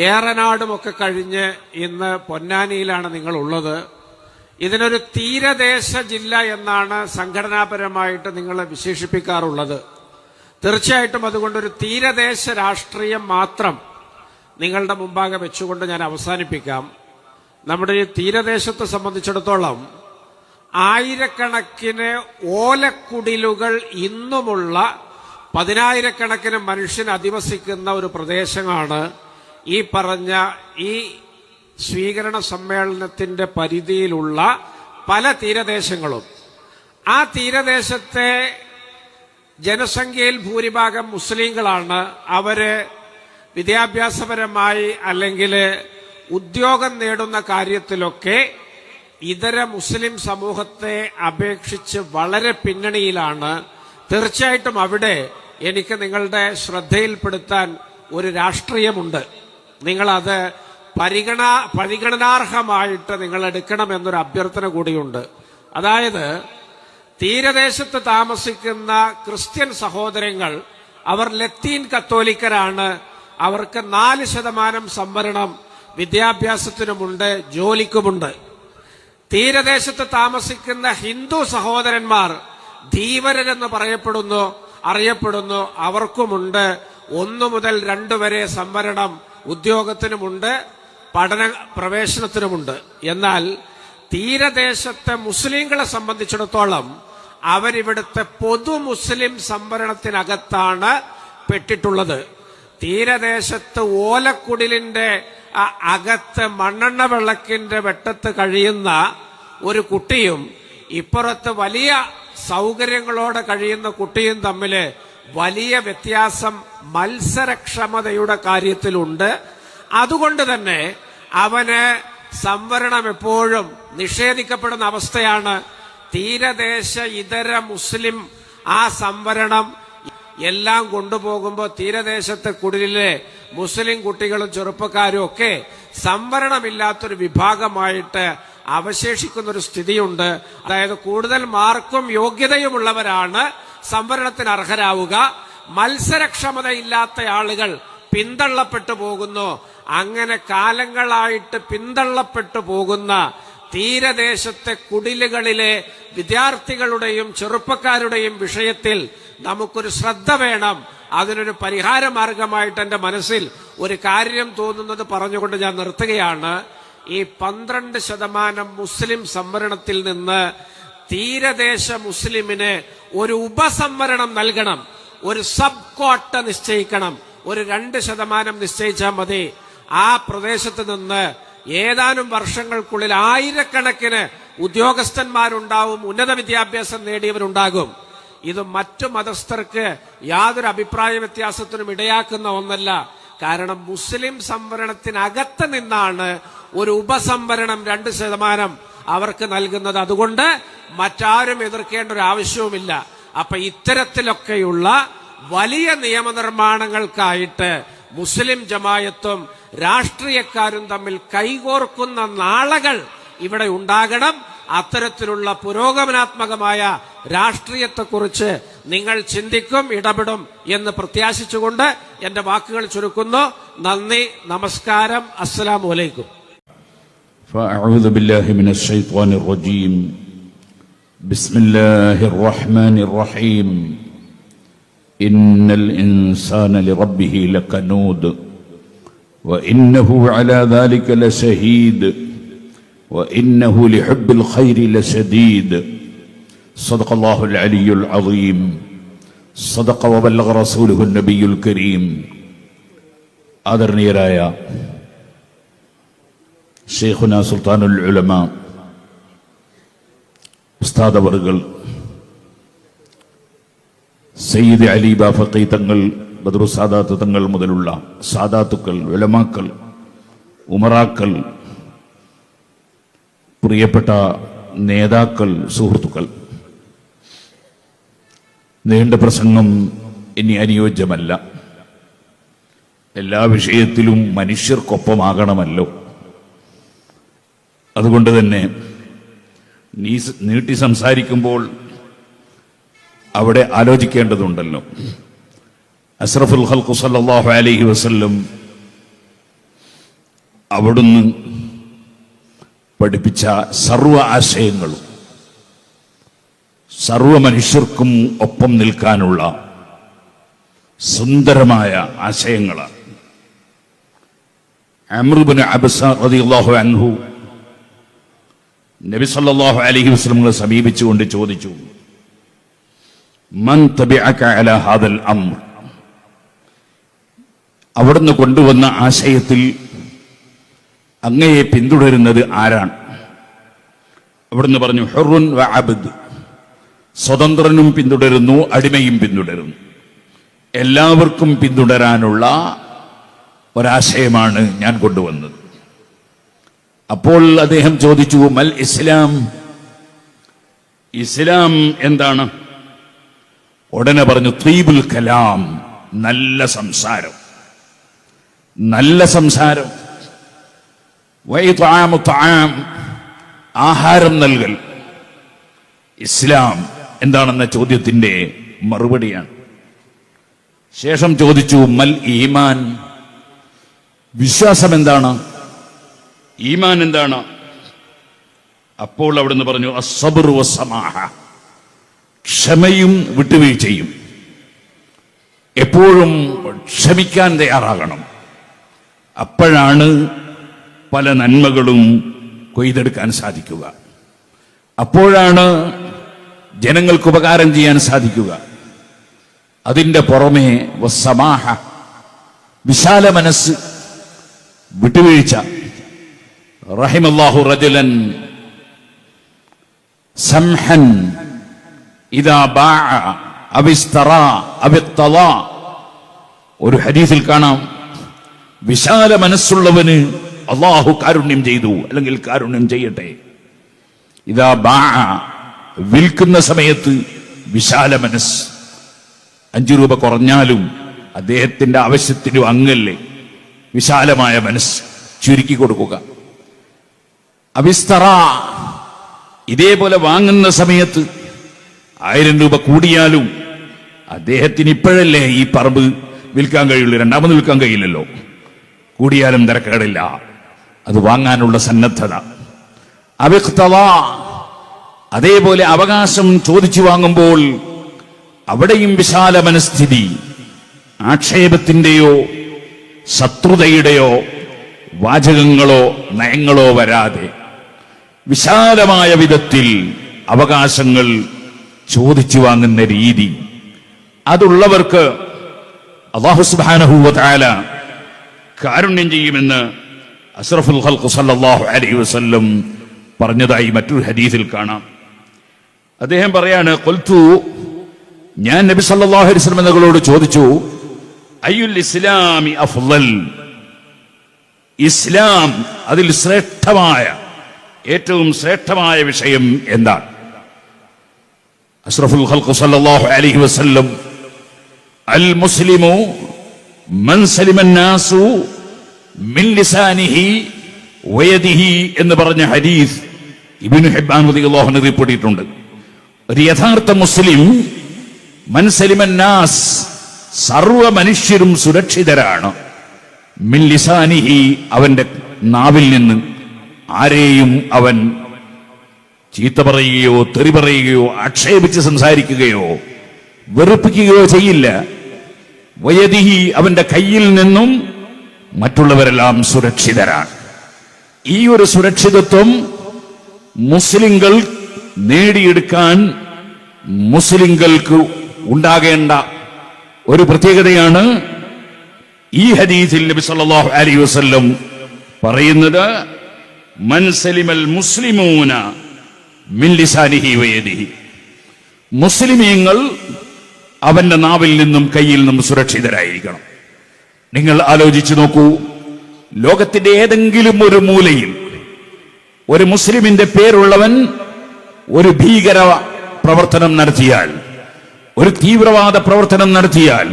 ഏറനാടും ഒക്കെ കഴിഞ്ഞ് ഇന്ന് പൊന്നാനിയിലാണ് നിങ്ങളുള്ളത്. ഇതിനൊരു തീരദേശ ജില്ല എന്നാണ് സംഘടനാപരമായിട്ട് നിങ്ങൾ വിശേഷിപ്പിക്കാറുള്ളത്. തീർച്ചയായിട്ടും അതുകൊണ്ടൊരു തീരദേശ രാഷ്ട്രീയം മാത്രം നിങ്ങളുടെ മുമ്പാകെ വെച്ചുകൊണ്ട് ഞാൻ അവസാനിപ്പിക്കാം. നമ്മുടെ ഈ തീരദേശത്തെ സംബന്ധിച്ചിടത്തോളം ആയിരക്കണക്കിന് ഓലക്കുടിലുകൾ ഇന്നുമുള്ള 10,000-കണക്കിന് മനുഷ്യൻ അധിവസിക്കുന്ന ഒരു പ്രദേശമാണ് ഈ പറഞ്ഞ ഈ സ്വീകരണ സമ്മേളനത്തിന്റെ പരിധിയിലുള്ള പല തീരദേശങ്ങളും. ആ തീരദേശത്തെ ജനസംഖ്യയിൽ ഭൂരിഭാഗം മുസ്ലിങ്ങളാണ്. അവര് വിദ്യാഭ്യാസപരമായി അല്ലെങ്കിൽ ഉദ്യോഗം നേടുന്ന കാര്യത്തിലൊക്കെ ഇതര മുസ്ലിം സമൂഹത്തെ അപേക്ഷിച്ച് വളരെ പിന്നണിയിലാണ്. തീർച്ചയായിട്ടും അവിടെ എനിക്ക് നിങ്ങളുടെ ശ്രദ്ധയിൽപ്പെടുത്താൻ ഒരു രാഷ്ട്രീയമുണ്ട്. നിങ്ങളത് പരിഗണനാർഹമായിട്ട് നിങ്ങൾ എടുക്കണമെന്നൊരു അഭ്യർത്ഥന കൂടിയുണ്ട്. അതായത്, തീരദേശത്ത് താമസിക്കുന്ന ക്രിസ്ത്യൻ സഹോദരങ്ങൾ അവർ ലത്തീൻ കത്തോലിക്കരാണ്. അവർക്ക് 4% സംവരണം വിദ്യാഭ്യാസത്തിനുമുണ്ട്, ജോലിക്കുമുണ്ട്. തീരദേശത്ത് താമസിക്കുന്ന ഹിന്ദു സഹോദരന്മാർ ധീവരരെന്ന് അറിയപ്പെടുന്നു. അവർക്കുമുണ്ട് 1 മുതൽ 2 വരെ സംവരണം ഉദ്യോഗത്തിനുമുണ്ട്, പഠന പ്രവേശനത്തിനുമുണ്ട്. എന്നാൽ തീരദേശത്തെ മുസ്ലിങ്ങളെ സംബന്ധിച്ചിടത്തോളം അവരിവിടുത്തെ പൊതു മുസ്ലിം സംവരണത്തിനകത്താണ് പെട്ടിട്ടുള്ളത്. തീരദേശത്ത് ഓലക്കുടിലിന്റെ അകത്ത് മണ്ണെണ്ണ വിളക്കിന്റെ വെട്ടത്ത് കഴിയുന്ന ഒരു കുട്ടിയും ഇപ്പുറത്ത് വലിയ സൗകര്യങ്ങളോടെ കഴിയുന്ന കുട്ടിയും തമ്മിൽ വലിയ വ്യത്യാസം മത്സരക്ഷമതയുടെ കാര്യത്തിലുണ്ട്. അതുകൊണ്ട് തന്നെ അവന് സംവരണം എപ്പോഴും നിഷേധിക്കപ്പെടുന്ന അവസ്ഥയാണ്. തീരദേശ ഇതര മുസ്ലിം ആ സംവരണം എല്ലാം കൊണ്ടുപോകുമ്പോൾ തീരദേശത്തെ കുടിലിലെ മുസ്ലിം കുട്ടികളും ചെറുപ്പക്കാരും ഒക്കെ സംവരണമില്ലാത്തൊരു വിഭാഗമായിട്ട് അവശേഷിക്കുന്നൊരു സ്ഥിതിയുണ്ട്. അതായത് കൂടുതൽ മാർക്കും യോഗ്യതയുമുള്ളവരാണ് സംവരണത്തിന് അർഹരാവുക. മത്സരക്ഷമതയില്ലാത്ത ആളുകൾ പിന്തള്ളപ്പെട്ടു പോകുന്നു. അങ്ങനെ കാലങ്ങളായിട്ട് പിന്തള്ളപ്പെട്ടു പോകുന്ന തീരദേശത്തെ കുടിലുകളിലെ വിദ്യാർത്ഥികളുടെയും ചെറുപ്പക്കാരുടെയും വിഷയത്തിൽ നമുക്കൊരു ശ്രദ്ധ വേണം. അതിനൊരു പരിഹാര മാർഗമായിട്ട് എന്റെ മനസ്സിൽ ഒരു കാര്യം തോന്നുന്നത് പറഞ്ഞുകൊണ്ട് ഞാൻ നിർത്തുകയാണ്. ഈ 12% മുസ്ലിം സംവരണത്തിൽ നിന്ന് തീരദേശ മുസ്ലിമിന് ഒരു ഉപസംവരണം നൽകണം, ഒരു സബ് ക്വാട്ട നിശ്ചയിക്കണം. ഒരു 2% നിശ്ചയിച്ചാൽ മതി. ആ പ്രദേശത്ത് നിന്ന് ഏതാനും വർഷങ്ങൾക്കുള്ളിൽ ആയിരക്കണക്കിന് ഉദ്യോഗസ്ഥന്മാരുണ്ടാവും, ഉന്നത വിദ്യാഭ്യാസം നേടിയവരുണ്ടാകും. ഇത് മറ്റു മതസ്ഥർക്ക് യാതൊരു അഭിപ്രായ വ്യത്യാസത്തിനും ഇടയാക്കുന്ന ഒന്നല്ല. കാരണം മുസ്ലിം സംവരണത്തിനകത്ത് നിന്നാണ് ഒരു ഉപസംവരണം 2% അവർക്ക് നൽകുന്നത്. അതുകൊണ്ട് മറ്റാരും എതിർക്കേണ്ട ഒരു ആവശ്യവുമില്ല. അപ്പൊ ഇത്തരത്തിലൊക്കെയുള്ള വലിയ നിയമനിർമ്മാണങ്ങൾക്കായിട്ട് മുസ്ലിം ജമായത്തും രാഷ്ട്രീയക്കാരും തമ്മിൽ കൈകോർക്കുന്ന നാളുകൾ ഇവിടെ ഉണ്ടാകണം. അത്തരത്തിലുള്ള പുരോഗമനാത്മകമായ രാഷ്ട്രീയത്തെക്കുറിച്ച് നിങ്ങൾ ചിന്തിക്കും, ഇടപെടും എന്ന് പ്രത്യാശിച്ചുകൊണ്ട് എന്റെ വാക്കുകൾ ചുരുക്കുന്നു. നന്ദി, നമസ്കാരം, അസ്സലാമു അലൈക്കും. فأعوذ بالله من الشيطان الرجيم. بسم الله الرحمن الرحيم. إن الإنسان لربه لكنود وإنه على ذلك لشهيد وإنه لحب الخير لشديد. صدق الله العلي العظيم. صدق وبلغ رسوله النبي الكريم. ആദരണീയരായ ഷെയ്ഖുന സുൽത്താനുൽ ഉലമ ഉസ്താദ് അവർകൾ, സയ്യിദ് അലി ബാഫഖി തങ്ങൾ, ബദ്രു സാദാത്ത് തങ്ങൾ മുതലുള്ള സാദാത്തുക്കൾ, ഉലമാക്കൾ, ഉമറാക്കൾ, പ്രിയപ്പെട്ട നേതാക്കൾ, സുഹൃത്തുക്കൾ, നീണ്ട പ്രസംഗം ഇനി അനുയോജ്യമല്ല. എല്ലാ വിഷയത്തിലും മനുഷ്യർക്കൊപ്പമാകണമല്ലോ. അതുകൊണ്ട് തന്നെ നീട്ടി സംസാരിക്കുമ്പോൾ അവിടെ ആലോചിക്കേണ്ടതുണ്ടല്ലോ. അഷ്റഫുൽ ഖൽഖ് സല്ലല്ലാഹു അലൈഹി വസല്ലം അവിടുന്ന് പഠിപ്പിച്ച സർവ ആശയങ്ങളും സർവ മനുഷ്യർക്കും ഒപ്പം നിൽക്കാനുള്ള സുന്ദരമായ ആശയങ്ങളാണ്. അംർ ഇബ്നു അബ്സ റളിയല്ലാഹു അൻഹു നബി സല്ലല്ലാഹു അലൈഹി വസല്ലമയെ സമീപിച്ചുകൊണ്ട് ചോദിച്ചു, മൻ തബിഅക അലാ ഹാദൽ അംർ, അവിടുന്ന് കൊണ്ടുവന്ന ആശയത്തിൽ അങ്ങയെ പിന്തുടരുന്നത് ആരാണ്? അവിടുന്ന് പറഞ്ഞു, ഹുറുൻ വ അബ്ദ്, സ്വതന്ത്രനും പിന്തുടരുന്നു, അടിമയും പിന്തുടരുന്നു. എല്ലാവർക്കും പിന്തുടരാനുള്ള ഒരാശയമാണ് ഞാൻ കൊണ്ടുവന്നത്. അപ്പോൾ അദ്ദേഹം ചോദിച്ചു, മൽ ഇസ്ലാം, ഇസ്ലാം എന്താണ്? ഉടനെ പറഞ്ഞു, ത്വീബുൽ കലാം, നല്ല സംസാരം, നല്ല സംസാരം. വഇത്ആമു തആം, ആഹാരം നൽകൽ. ഇസ്ലാം എന്താണെന്ന ചോദ്യത്തിന്റെ മറുപടിയാണ്. ശേഷം ചോദിച്ചു, മൽ ഈമാൻ, വിശ്വാസം എന്താണ്? ഈമാൻ എന്താണ്? അപ്പോൾ അവിടുന്ന് പറഞ്ഞു, അസ്സബ്റു വസ്സമാഹ, ക്ഷമയും വിട്ടുവീഴ്ചയും. എപ്പോഴും ക്ഷമിക്കാൻ തയ്യാറാകണം. അപ്പോഴാണ് പല നന്മകളും കൊയ്തെടുക്കാൻ സാധിക്കുക. അപ്പോഴാണ് ജനങ്ങൾക്ക് ഉപകാരം ചെയ്യാൻ സാധിക്കുക. അതിന്റെ പുറമെ വസ്സമാഹ, വിശാല മനസ്സ്, വിട്ടുവീഴ്ച. റഹിമല്ലാഹു റജുലൻ സംഹൻ ഇദാ ബാഅ അവിസ്തറാ അവിത്തളാ. ഒരു ഹദീസിൽ കാണാം, വിശാല മനസ്സുള്ളവന് അള്ളാഹു കാരുണ്യം ചെയ്തു, അല്ലെങ്കിൽ കാരുണ്യം ചെയ്യട്ടെ. ഇദാ ബാഅ, വിൽക്കുന്ന സമയത്ത് വിശാല മനസ്സ്. 5 രൂപ കുറഞ്ഞാലും അദ്ദേഹത്തിന്റെ ആവശ്യത്തിന് അങ്ങല്ലേ, വിശാലമായ മനസ്സ്, ചുരുക്കി കൊടുക്കുക. അവിസ്തറ, ഇതേപോലെ വാങ്ങുന്ന സമയത്ത് 1000 രൂപ കൂടിയാലും അദ്ദേഹത്തിന് ഇപ്പോഴല്ലേ ഈ പറമ്പ് വിൽക്കാൻ കഴിയുള്ളൂ, രണ്ടാമത് വിൽക്കാൻ കഴിയില്ലല്ലോ. കൂടിയാലും തിരക്കേടില്ല, അത് വാങ്ങാനുള്ള സന്നദ്ധത. അവിഖ്തള, അതേപോലെ അവകാശം ചോദിച്ചു വാങ്ങുമ്പോൾ അവിടെയും വിശാല മനസ്ഥിതി. ആക്ഷേപത്തിന്റെയോ ശത്രുതയുടെയോ വാചകങ്ങളോ നയങ്ങളോ വരാതെ വിശാലമായ വിധത്തിൽ അവകാശങ്ങൾ ചോദിച്ചു വാങ്ങുന്ന രീതി, അതുള്ളവർക്ക് അല്ലാഹു സുബ്ഹാനഹു വ തആല കാരുണ്യം ചെയ്യുമെന്ന് അഷ്റഫുൽ ഖൽഖ് സല്ലല്ലാഹു അലൈഹി വസല്ലം പറഞ്ഞതായി മറ്റൊരു ഹദീസിൽ കാണാം. അദ്ദേഹം പറയാണ്, ഖുൽതു, ഞാൻ നബി സല്ലല്ലാഹു അലൈഹി വസല്ലം തങ്ങളോട് ചോദിച്ചു, അയ്യുൽ ഇസ്ലാമി അഫ്ളൽ, ഇസ്ലാം അതിൽ ശ്രേഷ്ഠമായ, ഏറ്റവും ശ്രേഷ്ഠമായ വിഷയം എന്താണ്? അഷ്റഫുൽ ഖൽഖ് സല്ലല്ലാഹു അലൈഹി വസല്ലം, അൽ മുസ്ലിമു മൻ സലിമ നാസു മിൻ ലിസാനിഹി വയദിഹി എന്ന് പറഞ്ഞ ഹദീസ് ഇബ്നു ഹിബ്ബാൻ റളിയല്ലാഹു അൻഹു റിപ്പോർട്ട് ചെയ്തിട്ടുണ്ട്. ഒരു യഥാർത്ഥ മുസ്ലിം, മൻ സലിമ നാസ്, സർവ മനുഷ്യരും സുരക്ഷിതരാണ്, മിൻ ലിസാനിഹി, അവന്റെ നാവിൽ നിന്ന് ആരെയും അവൻ ചീത്ത പറയുകയോ തെറി പറയുകയോ ആക്ഷേപിച്ച് സംസാരിക്കുകയോ വെറുപ്പിക്കുകയോ ചെയ്യില്ല. വയദിഹി, അവന്റെ കയ്യിൽ നിന്നും മറ്റുള്ളവരെല്ലാം സുരക്ഷിതരാണ്. ഈ ഒരു സുരക്ഷിതത്വം മുസ്ലിങ്ങൾ നേടിയെടുക്കാൻ മുസ്ലിങ്ങൾക്ക് ഉണ്ടാകേണ്ട ഒരു പ്രത്യേകതയാണ്. ഈ ഹദീസിൽ നബി സല്ലല്ലാഹു അലൈഹി വസല്ലം പറയുന്നത്, മൻ സലിമൽ മുസ്ലിമൂന മിൻ ലിസാനിഹി വയദിഹി, മുസ്ലിമീങ്ങൾ അവന്റെ നാവിൽ നിന്നും കയ്യിൽ നിന്നും സുരക്ഷിതരായിരിക്കണം. നിങ്ങൾ ആലോചിച്ചു നോക്കൂ, ലോകത്തിന്റെ ഏതെങ്കിലും ഒരു മൂലയിൽ ഒരു മുസ്ലിമിന്റെ പേരുള്ളവൻ ഒരു ഭീകര പ്രവർത്തനം നടത്തിയാൽ, ഒരു തീവ്രവാദ പ്രവർത്തനം നടത്തിയാൽ,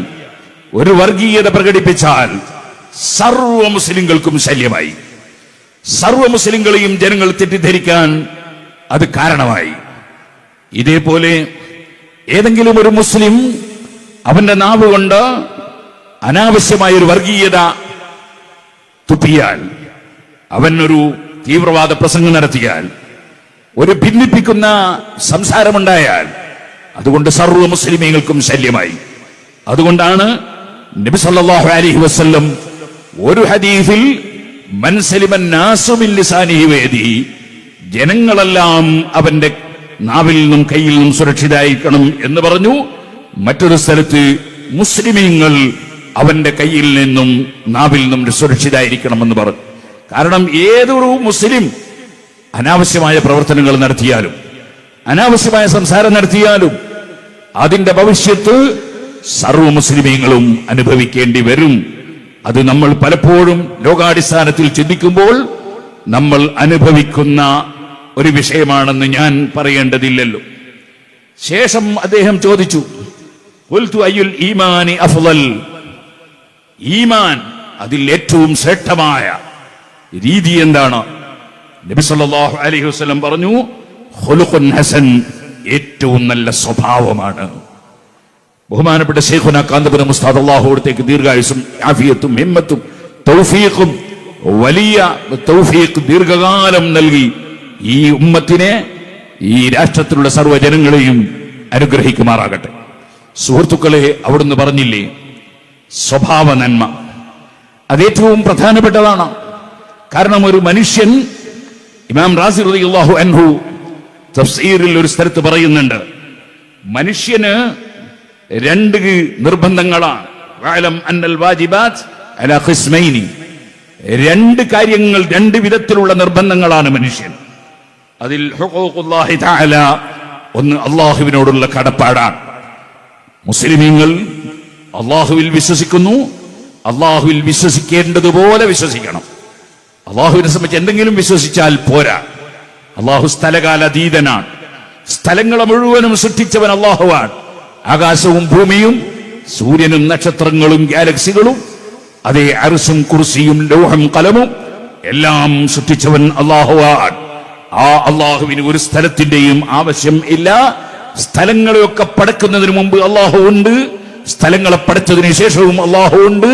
ഒരു വർഗീയത പ്രകടിപ്പിച്ചാൽ സർവ മുസ്ലിങ്ങൾക്കും ശല്യമായി, സർവ മുസ്ലിങ്ങളെയും ജനങ്ങൾ തെറ്റിദ്ധരിക്കാൻ അത് കാരണമായി. ഇതേപോലെ ഏതെങ്കിലും ഒരു മുസ്ലിം അവന്റെ നാവ് കൊണ്ട് അനാവശ്യമായ ഒരു വർഗീയത തുപ്പിയാൽ, അവൻ ഒരു തീവ്രവാദ പ്രസംഗം നടത്തിയാൽ, ഒരു ഭിന്നിപ്പിക്കുന്ന സംസാരമുണ്ടായാൽ, അതുകൊണ്ട് സർവ്വ മുസ്ലിമീങ്ങൾക്കും ശല്യമായി. അതുകൊണ്ടാണ് നബി സല്ലല്ലാഹു അലൈഹി വസല്ലം ഒരു ഹദീസിൽ മൻ സലിമൻ നാസു മിൻ ലിസാനിഹി വയദിഹി, ജനങ്ങളെല്ലാം അവന്റെ നാവിൽ നിന്നും കയ്യിൽ നിന്നും സുരക്ഷിതരായിരിക്കണം എന്ന് പറഞ്ഞു. മറ്റൊരു സ്ഥലത്ത് മുസ്ലിമീങ്ങൾ അവന്റെ കയ്യിൽ നിന്നും നാവിൽ നിന്നും സുരക്ഷിതരായിരിക്കണമെന്ന് പറഞ്ഞു. കാരണം ഏതൊരു മുസ്ലിം അനാവശ്യമായ പ്രവർത്തനങ്ങൾ നടത്തിയാലും, അനാവശ്യമായ സംസാരം നടത്തിയാലും, അതിന്റെ ഭവിഷ്യത്ത് സർവ്വ മുസ്ലിമീങ്ങളും അനുഭവിക്കേണ്ടി വരും. അത് നമ്മൾ പലപ്പോഴും ലോകാടിസ്ഥാനത്തിൽ ചിന്തിക്കുമ്പോൾ നമ്മൾ അനുഭവിക്കുന്ന ഒരു വിഷയമാണെന്ന് ഞാൻ പറയേണ്ടതില്ലല്ലോ. ശേഷം അദ്ദേഹം ചോദിച്ചു, ഖുൽതു അയ്യുൽ ഈമാനി അഫ്ളൽ, ഈമാൻ അതിൽ ഏറ്റവും ശ്രേഷ്ഠമായ രീതി എന്താണ്? നബി സല്ലല്ലാഹു അലൈഹി വസല്ലം പറഞ്ഞു, ഖുലുഖുൻ ഹസൻ, ഏറ്റവും നല്ല സ്വഭാവമാണ്. ബഹുമാനപ്പെട്ട ശൈഖുനാ കാന്തപുരം ഉസ്താദ്, അല്ലാഹു അവിടത്തേക്ക് ദീർഘായുസ്സും ആഫിയത്തും ഹിമ്മത്തും തൗഫീഖും വലിയ തൗഫീഖ് ദീർഘകാലം നൽകി ഈ ഉമ്മത്തിനെ, ഈ രാഷ്ട്രത്തിലുള്ള സർവ്വജനങ്ങളെയും അനുഗ്രഹിക്കുമാറാകട്ടെ. സുഹൃത്തുക്കളെ, അവിടുന്ന് പറഞ്ഞില്ലേ സ്വഭാവ നന്മ, അതേറ്റവും പ്രധാനപ്പെട്ടതാണ്. കാരണം ഒരു മനുഷ്യൻ, ഇമാം റാസി റളിയല്ലാഹു അൻഹു തഫ്സീറിൽ ഒരു സ്ഥലത്ത് പറയുന്നുണ്ട്, മനുഷ്യന് രണ്ട് നിർബന്ധങ്ങളാണ്. വഅലം അന്നൽ വാജിബാത്ത് അലാ ഖിസ്മൈനി, രണ്ട് കാര്യങ്ങൾ, രണ്ട് വിധത്തിലുള്ള നിർബന്ധങ്ങളാണ് മനുഷ്യൻ. അതിൽ ഹുഖൂഖുല്ലാഹി തആല, ഒന്ന് അള്ളാഹുവിനോടുള്ള കടപ്പാടാണ്. മുസ്ലിമീങ്ങൾ അള്ളാഹുവിൽ വിശ്വസിക്കുന്നു, അള്ളാഹുവിൽ വിശ്വസിക്കേണ്ടതുപോലെ വിശ്വസിക്കണം. അള്ളാഹുവിനെ സംബന്ധിച്ച് എന്തെങ്കിലും വിശ്വസിച്ചാൽ പോരാ. അള്ളാഹു സ്ഥലകാലതീതനാണ്. സ്ഥലങ്ങളെ മുഴുവനും സൃഷ്ടിച്ചവൻ അള്ളാഹുവാണ്. ആകാശവും ഭൂമിയും സൂര്യനും നക്ഷത്രങ്ങളും ഗാലക്സികളും, അതേ അർശും കുർസിയും ലൗഹും ഖലമും എല്ലാം സൃഷ്ടിച്ചവൻ അള്ളാഹുവാണ്. ആ അള്ളാഹുവിന് ഒരു സ്ഥലത്തിന്റെയും ആവശ്യം ഇല്ല. സ്ഥലങ്ങളെയൊക്കെ പടക്കുന്നതിന് മുമ്പ് അള്ളാഹു ഉണ്ട്, സ്ഥലങ്ങളെ പടച്ചതിന് ശേഷവും അള്ളാഹു ഉണ്ട്.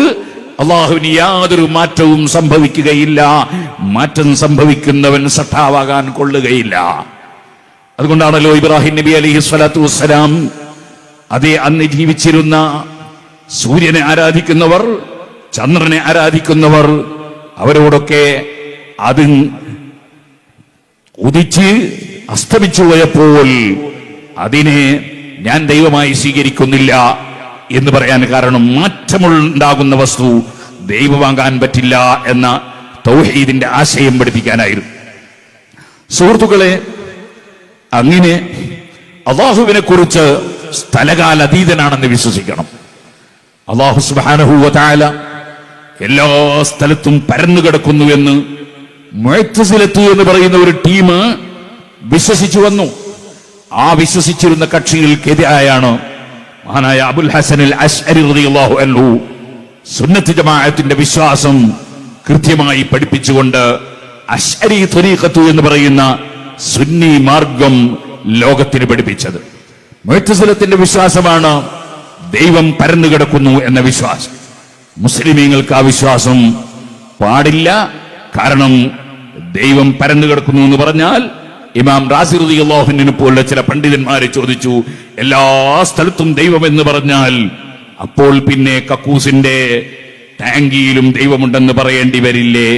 അള്ളാഹുവിന് യാതൊരു മാറ്റവും സംഭവിക്കുകയില്ല. മാറ്റം സംഭവിക്കുന്നവൻ സട്ടാവാകാൻ കൊള്ളുകയില്ല. അതുകൊണ്ടാണല്ലോ ഇബ്രാഹിം നബി അലൈഹി സ്വലാത്തു വസ്സലാം, അതേ അന്ന് ജീവിച്ചിരുന്ന സൂര്യനെ ആരാധിക്കുന്നവർ, ചന്ദ്രനെ ആരാധിക്കുന്നവർ, അവരോടൊക്കെ അത് ഉദിച്ച് അസ്തമിച്ചു പോയപ്പോൾ അതിനെ ഞാൻ ദൈവമായി സ്വീകരിക്കുന്നില്ല എന്ന് പറയാൻ കാരണം, മാറ്റമുണ്ടാകുന്ന വസ്തു ദൈവമാകാൻ പറ്റില്ല എന്ന തൗഹീദിന്റെ ആശയം പഠിപ്പിക്കാനായിരുന്നു. സുഹൃത്തുക്കളെ, അങ്ങനെ അള്ളാഹുവിനെ കുറിച്ച് സ്ഥലകാലതീതനാണെന്ന് വിശ്വസിക്കണം. അള്ളാഹു സുബ്ഹാനഹു വ തആല എല്ലാ സ്ഥലത്തും പരന്നു കിടക്കുന്നു എന്ന് മുഅ്തസിലത്ത് എന്ന് പറയുന്ന ഒരു ടീം വിശ്വസിച്ചു വന്നു. ആ വിശ്വസിച്ചിരുന്ന കക്ഷികൾക്കെതിരായാണ് മഹാനായ അബുൽ ഹസൻ അൽ അശ്അരി റളിയല്ലാഹു അൻഹു സുന്നത്ത് ജമാഅത്തിന്റെ വിശ്വാസം കൃത്യമായി പഠിപ്പിച്ചുകൊണ്ട് അശ്അരി ത്വരീഖത്ത് എന്ന് പറയുന്ന സുന്നി മാർഗം ലോകത്തിന് പഠിപ്പിച്ചത്. മുഅ്തസിലത്തിന്റെ വിശ്വാസമാണ് ദൈവം പരന്നു കിടക്കുന്നു എന്ന വിശ്വാസം. മുസ്ലിമീങ്ങൾക്ക് ആ വിശ്വാസം പാടില്ല. കാരണം ദൈവം പരന്നു കിടക്കുന്നു എന്ന് പറഞ്ഞാൽ, ഇമാം റാസി റളിയല്ലാഹു അൻഹു പോലുള്ള ചില പണ്ഡിതന്മാരെ ചോദിച്ചു, എല്ലാ സ്ഥലത്തും ദൈവം എന്ന് പറഞ്ഞാൽ അപ്പോൾ പിന്നെ കക്കൂസിന്റെ ടാങ്കിയിലും ദൈവമുണ്ടെന്ന് പറയേണ്ടി വരില്ലേ?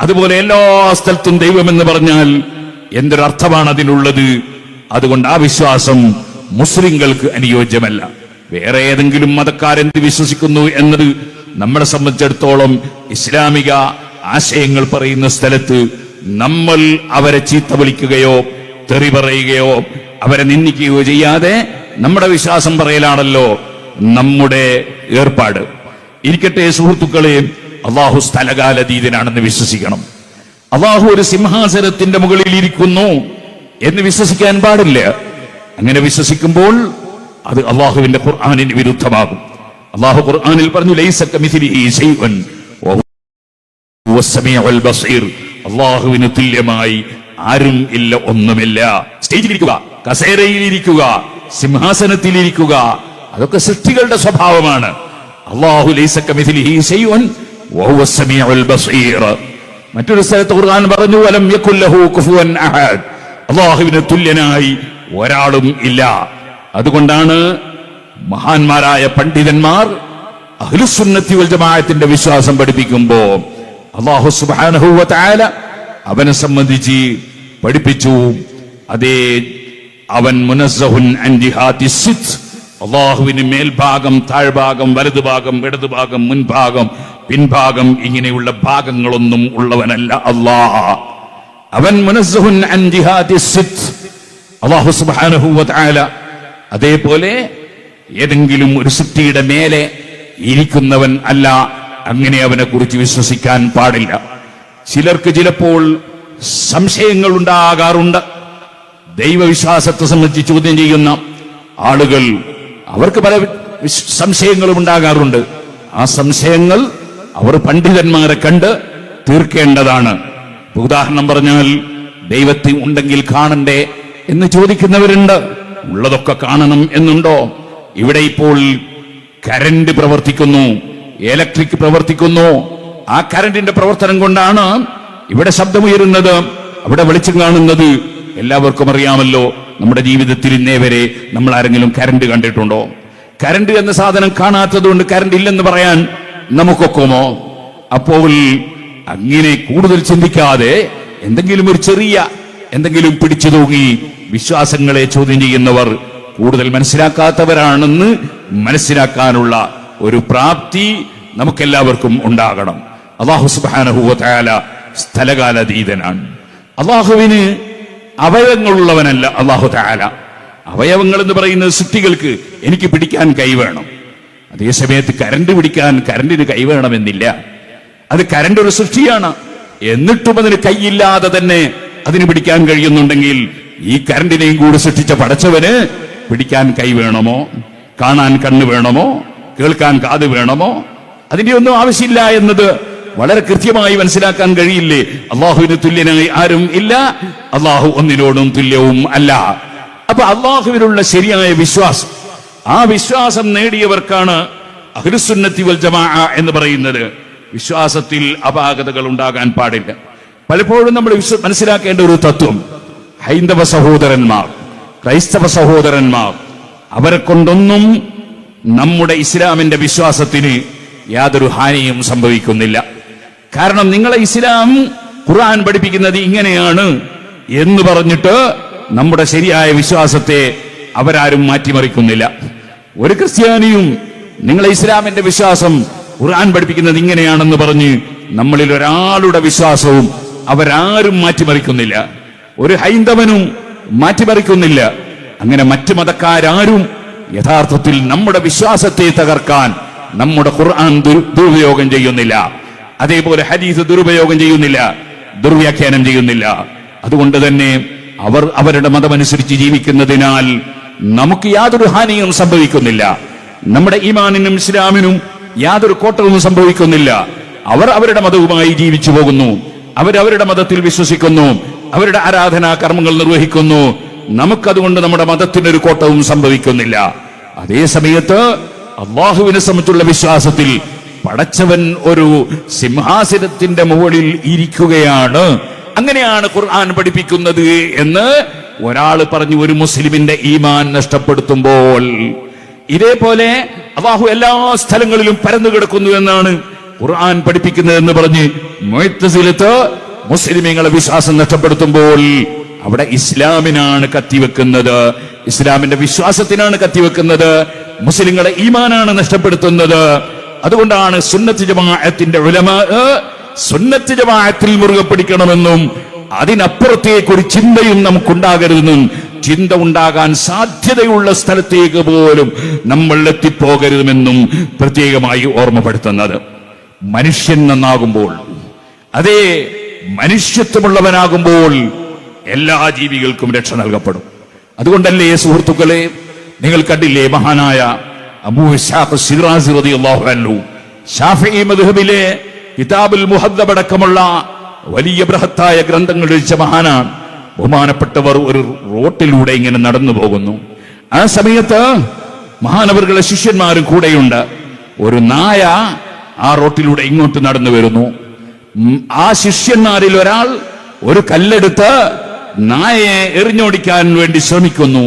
അതുപോലെ എല്ലാ സ്ഥലത്തും ദൈവം എന്ന് പറഞ്ഞാൽ എന്തൊരർത്ഥമാണ് അതിനുള്ളത്? അതുകൊണ്ട് ആ വിശ്വാസം മുസ്ലിങ്ങൾക്ക് അനുയോജ്യമല്ല. വേറെ ഏതെങ്കിലും മതക്കാരെന്ത് വിശ്വസിക്കുന്നു എന്നത് നമ്മളെ സംബന്ധിച്ചിടത്തോളം ഇസ്ലാമിക ആശയങ്ങൾ പറയുന്ന സ്ഥലത്ത് നമ്മൾ അവരെ ചീത്ത വിളിക്കുകയോ തെറി പറയുകയോ അവരെ നിന്ദിക്കുകയോ ചെയ്യാതെ നമ്മുടെ വിശ്വാസം പറയലാണല്ലോ നമ്മുടെ ഏർപ്പാട്. ഇരിക്കട്ടെ സുഹൃത്തുക്കളെ, അള്ളാഹു സ്ഥലകാലതീതനാണെന്ന് വിശ്വസിക്കണം. അള്ളാഹു ഒരു സിംഹാസനത്തിന്റെ മുകളിൽ ഇരിക്കുന്നു എന്ന് വിശ്വസിക്കാൻ പാടില്ല. അങ്ങനെ വിശ്വസിക്കുമ്പോൾ അത് അള്ളാഹുവിന്റെ ഖുർആനിന് വിരുദ്ധമാകും. അള്ളാഹു ഖുർആനിൽ പറഞ്ഞു, ലൈസ കമിസ്ലിഹി ശൈഉൻ വഹുവ സമീഉൽ ബസീർ. അള്ളാഹുവിന് തുല്യമായി ആരും ഇല്ല, ഒന്നുമില്ല. സ്റ്റേജിലിരിക്കുക, കസേരയിലിരിക്കുക, സിംഹാസനത്തിലിരിക്കുക, അതൊക്കെ സൃഷ്ടികളുടെ സ്വഭാവമാണ്. അള്ളാഹു ലൈസ കമിസ്ലിഹി ശൈഉൻ വഹുവ സമീഉൽ ബസീർ. മറ്റൊരു സ്ഥലത്ത് ഖുർആൻ പറഞ്ഞു, വലം യകുൽ ലഹു കുഫുവൻ അഹദ്. അള്ളാഹുവിന് തുല്യനായി ഒരാളും ഇല്ല. അതുകൊണ്ടാണ് മഹാന്മാരായ പണ്ഡിതന്മാർ അഹ്ലുസുന്നത്തി വൽ ജമാഅത്തിന്റെ വിശ്വാസം പഠിപ്പിക്കുമ്പോ അല്ലാഹു സുബ്ഹാനഹു വ തആല അവനെ സംബന്ധിച്ച് പഠിപ്പിച്ചു, അതേ അവൻ മുനസ്സഹുൻ അൻ ജിഹാതി സിത്ത്. അള്ളാഹുവിന് മേൽഭാഗം, താഴ്ഭാഗം, വലതുഭാഗം, ഇടതുഭാഗം, മുൻഭാഗം, പിൻഭാഗം, ഇങ്ങനെയുള്ള ഭാഗങ്ങളൊന്നും ഉള്ളവനല്ല അല്ലാഹ്. അവൻ മുനസ്സഹുൻ അൻ ജിഹാതി സിത്ത്. അല്ലാഹു സുബ്ഹാനഹു വ തആല അതേപോലെ ഏതെങ്കിലും ഒരു സൃഷ്ടിയുടെ മേലെ ഇരിക്കുന്നവൻ അല്ല. അങ്ങനെ അവനെ കുറിച്ച് വിശ്വസിക്കാൻ പാടില്ല. ചിലർക്ക് ചിലപ്പോൾ സംശയങ്ങൾ ഉണ്ടാകാറുണ്ട്. ദൈവവിശ്വാസത്തെ സംബന്ധിച്ച് ചോദ്യം ചെയ്യുന്ന ആളുകൾ, അവർക്ക് പല സംശയങ്ങളും ഉണ്ടാകാറുണ്ട്. ആ സംശയങ്ങൾ അവർ പണ്ഡിതന്മാരെ കണ്ട് തീർക്കേണ്ടതാണ്. ഉദാഹരണം പറഞ്ഞാൽ, ദൈവത്തെ ഉണ്ടെങ്കിൽ കാണണ്ടേ എന്ന് ചോദിക്കുന്നവരുണ്ട്. ഉള്ളതൊക്കെ കാണണം എന്നുണ്ടോ? ഇവിടെ ഇപ്പോൾ കരണ്ട് പ്രവർത്തിക്കുന്നു, ഇലക്ട്രിക് പ്രവർത്തിക്കുന്നു. ആ കരണ്ടിന്റെ പ്രവർത്തനം കൊണ്ടാണ് ഇവിടെ ശബ്ദമുയരുന്നത്, അവിടെ വെളിച്ചം കാണുന്നത്. എല്ലാവർക്കും അറിയാമല്ലോ, നമ്മുടെ ജീവിതത്തിൽ ഇന്നേ വരെ നമ്മൾ ആരെങ്കിലും കരണ്ട് കണ്ടിട്ടുണ്ടോ? കരണ്ട് എന്ന സാധനം കാണാത്തത് കൊണ്ട് കരണ്ട് ഇല്ലെന്ന് പറയാൻ നമുക്കൊക്കുമോ? അപ്പോൾ അങ്ങനെ കൂടുതൽ ചിന്തിക്കാതെ എന്തെങ്കിലും ഒരു ചെറിയ എന്തെങ്കിലും പിടിച്ചു തൂങ്ങി വിശ്വാസങ്ങളെ ചോദ്യം ചെയ്യുന്നവർ കൂടുതൽ മനസ്സിലാക്കാത്തവരാണെന്ന് മനസ്സിലാക്കാനുള്ള ഒരു പ്രാപ്തി നമുക്കെല്ലാവർക്കും ഉണ്ടാകണം. അല്ലാഹു സുബ്ഹാനഹു വ തആല സ്ഥലകാലാതീതനാണ്. അല്ലാഹുവിന് അവയവങ്ങളുള്ളവനല്ല അല്ലാഹു തആല. അവയവങ്ങൾ എന്ന് പറയുന്നത് സൃഷ്ടികൾക്ക് എനിക്ക് പിടിക്കാൻ കൈ വേണം. അതേസമയത്ത് കരണ്ട് പിടിക്കാൻ കരണ്ടിന് കൈ വേണമെന്നില്ല. അത് കരണ്ട് ഒരു സൃഷ്ടിയാണ്. എന്നിട്ടും അതിന് കൈയില്ലാതെ തന്നെ അതിന് പിടിക്കാൻ കഴിയുന്നുണ്ടെങ്കിൽ ഈ കരണ്ടിനെയും കൂടി സൃഷ്ടിച്ച പടച്ചവന് പിടിക്കാൻ കൈ വേണമോ? കാണാൻ കണ്ണ് വേണമോ? കേൾക്കാൻ കാത് വേണമോ? അതിന്റെ ഒന്നും ആവശ്യമില്ല എന്നത് വളരെ കൃത്യമായി മനസ്സിലാക്കാൻ കഴിയില്ലേ? അള്ളാഹുവിന് തുല്യനായി ആരും ഇല്ല, അള്ളാഹു ഒന്നിനോടും തുല്യവും അല്ല. അപ്പൊ അള്ളാഹുവിനുള്ള ശരിയായ വിശ്വാസം, ആ വിശ്വാസം നേടിയവർക്കാണ് അഹ്ലുസുന്നത്തി വൽ ജമാഅ എന്ന് പറയുന്നത്. വിശ്വാസത്തിൽ അപാകതകൾ ഉണ്ടാകാൻ പാടില്ല. പലപ്പോഴും നമ്മൾ മനസ്സിലാക്കേണ്ട ഒരു തത്വം, ഹൈന്ദവ സഹോദരന്മാർ, ക്രൈസ്തവ സഹോദരന്മാർ, അവരെ കൊണ്ടൊന്നും നമ്മുടെ ഇസ്ലാമിന്റെ വിശ്വാസത്തിന് യാതൊരു ഹാനിയും സംഭവിക്കുന്നില്ല. കാരണം നിങ്ങളെ ഇസ്ലാം ഖുർആൻ പഠിപ്പിക്കുന്നത് ഇങ്ങനെയാണ് എന്ന് പറഞ്ഞിട്ട് നമ്മുടെ ശരിയായ വിശ്വാസത്തെ അവരാരും മാറ്റിമറിക്കുന്നില്ല. ഒരു ക്രിസ്ത്യാനിയും നിങ്ങളെ ഇസ്ലാമിന്റെ വിശ്വാസം ഖുർആൻ പഠിപ്പിക്കുന്നത് ഇങ്ങനെയാണെന്ന് പറഞ്ഞ് നമ്മളിൽ ഒരാളുടെ വിശ്വാസവും അവരാരും മാറ്റിമറിക്കുന്നില്ല. ഒരു ഹൈന്ദവനും മാറ്റിമറിക്കുന്നില്ല. അങ്ങനെ മറ്റു മതക്കാരും യഥാർത്ഥത്തിൽ നമ്മുടെ വിശ്വാസത്തെ തകർക്കാൻ നമ്മുടെ ഖുർആൻ ദുരുപയോഗം ചെയ്യുന്നില്ല. അതേപോലെ ഹദീസ് ദുരുപയോഗം ചെയ്യുന്നില്ല, ദുർവ്യാഖ്യാനം ചെയ്യുന്നില്ല. അതുകൊണ്ട് തന്നെ അവർ അവരുടെ മതമനുസരിച്ച് ജീവിക്കുന്നതിനാൽ നമുക്ക് യാതൊരു ഹാനിയും സംഭവിക്കുന്നില്ല. നമ്മുടെ ഈമാനിനും ഇസ്ലാമിനും യാതൊരു കോട്ടവും സംഭവിക്കുന്നില്ല. അവർ അവരുടെ മതവുമായി ജീവിച്ചു പോകുന്നു, അവരവരുടെ മതത്തിൽ വിശ്വസിക്കുന്നു, അവരുടെ ആരാധനാ കർമ്മങ്ങൾ നിർവഹിക്കുന്നു. നമുക്കതുകൊണ്ട് നമ്മുടെ മതത്തിനൊരു കോട്ടവും സംഭവിക്കുന്നില്ല. അതേ സമയത്ത് അള്ളാഹുവിനെ സംബന്ധിച്ചുള്ള വിശ്വാസത്തിൽ പടച്ചവൻ ഒരു സിംഹാസനത്തിന്റെ മുകളിൽ ഇരിക്കുകയാണ്, അങ്ങനെയാണ് ഖുർആൻ പഠിപ്പിക്കുന്നത് എന്ന് ഒരാൾ പറഞ്ഞു ഒരു മുസ്ലിമിന്റെ ഈമാൻ നഷ്ടപ്പെടുത്തുമ്പോൾ, ഇതേപോലെ അല്ലാഹു എല്ലാ സ്ഥലങ്ങളിലും പരന്നു കിടക്കുന്നു എന്നാണ് ഖുർആൻ പഠിപ്പിക്കുന്നത് എന്ന് പറഞ്ഞ് മുഅ്തസിലത്ത് മുസ്ലിമീങ്ങളെ വിശ്വാസം നഷ്ടപ്പെടുത്തുമ്പോൾ അവിടെ ഇസ്ലാമിനാണ് കത്തിവെക്കുന്നത്, ഇസ്ലാമിന്റെ വിശ്വാസത്തിനാണ് കത്തിവെക്കുന്നത്, മുസ്ലിങ്ങളെ ഈമാനാണ് നഷ്ടപ്പെടുത്തുന്നത്. അതുകൊണ്ടാണ് സുന്നത്ത് ജമാഅത്തിന്റെ ഉലമാ സുന്നത്ത് ജമാഅത്തിൽ മുറുകെ പിടിക്കണമെന്നും അതിനപ്പുറത്തേക്ക് ഒരു ചിന്തയും നമുക്കുണ്ടാകരുതെന്നും, ചിന്ത ഉണ്ടാകാൻ സാധ്യതയുള്ള സ്ഥലത്തേക്ക് പോലും നമ്മൾ എത്തിപ്പോകരുതെന്നും പ്രത്യേകമായി ഓർമ്മപ്പെടുത്തുന്നത്. മനുഷ്യൻ നന്നാകുമ്പോൾ, അതേ മനുഷ്യത്വമുള്ളവനാകുമ്പോൾ എല്ലാ ജീവികൾക്കും രക്ഷ നൽകപ്പെടും. അതുകൊണ്ടല്ലേ സുഹൃത്തുക്കളെ, നിങ്ങൾ കണ്ടില്ലേ മഹാനായ അബൂ ഇസ്ഹാഖ് ശിറാസി റളിയല്ലാഹു അൻഹു ശാഫിഈ മദ്ഹബിലെ കിതാബുൽ മുഹദ്ദബ് അടക്കമുള്ള വലിയ ബൃഹത്തായ ഗ്രന്ഥങ്ങൾ രചിച്ച മഹാനാണ്. ബഹുമാനപ്പെട്ടവർ ഒരു റോട്ടിലൂടെ ഇങ്ങനെ നടന്നു പോകുന്നു. ആ സമയത്ത് മഹാനവറുകളുടെ ശിഷ്യന്മാരും കൂടെയുണ്ട്. ഒരു നായ ആ റോട്ടിലൂടെ ഇങ്ങോട്ട് നടന്നു വരുന്നു. ആ ശിഷ്യന്മാരിൽ ഒരാൾ ഒരു കല്ലെടുത്ത് നായയെ എറിഞ്ഞോടിക്കാൻ വേണ്ടി ശ്രമിക്കുന്നു.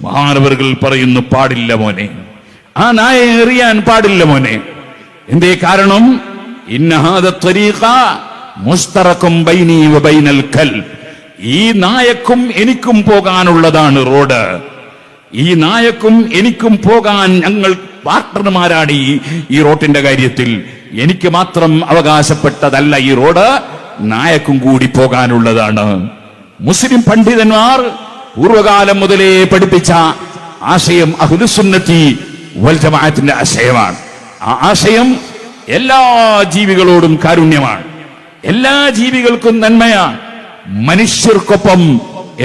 മഹാനവറുകൾ പറയുന്നു, പാടില്ല മോനെ, ആ നായയെ എറിയാൻ പാടില്ല മോനെ. എന്തേ കാരണം? ഇന്ന ഹാദ ത്വരീഖ മുസ്തറഖും ബൈനി വ ബൈനൽ കൽബ്, ഈ നായക്കും എനിക്കും പോകാനുള്ളതാണ് റോഡ്, ഈ നായക്കും എനിക്കും പോകാൻ ഞങ്ങൾ പാർട്ട്ണർമാരാണ് ഈ റോഡിന്റെ കാര്യത്തിൽ. എനിക്ക് മാത്രം അവകാശപ്പെട്ടതല്ല ഈ റോഡ്, നായക്കും കൂടി പോകാനുള്ളതാണ്. മുസ്ലിം പണ്ഡിതന്മാർ പൂർവകാലം മുതലേ പഠിപ്പിച്ച ആശയം അഹ്ലുസുന്നത്തി വൽ ജമാഅത്തിന്റെ ആശയമാണ്. ആ ആശയം എല്ലാ ജീവികളോടും കാരുണ്യമാണ്, എല്ലാ ജീവികൾക്കും നന്മയാണ്. മനുഷ്യർക്കൊപ്പം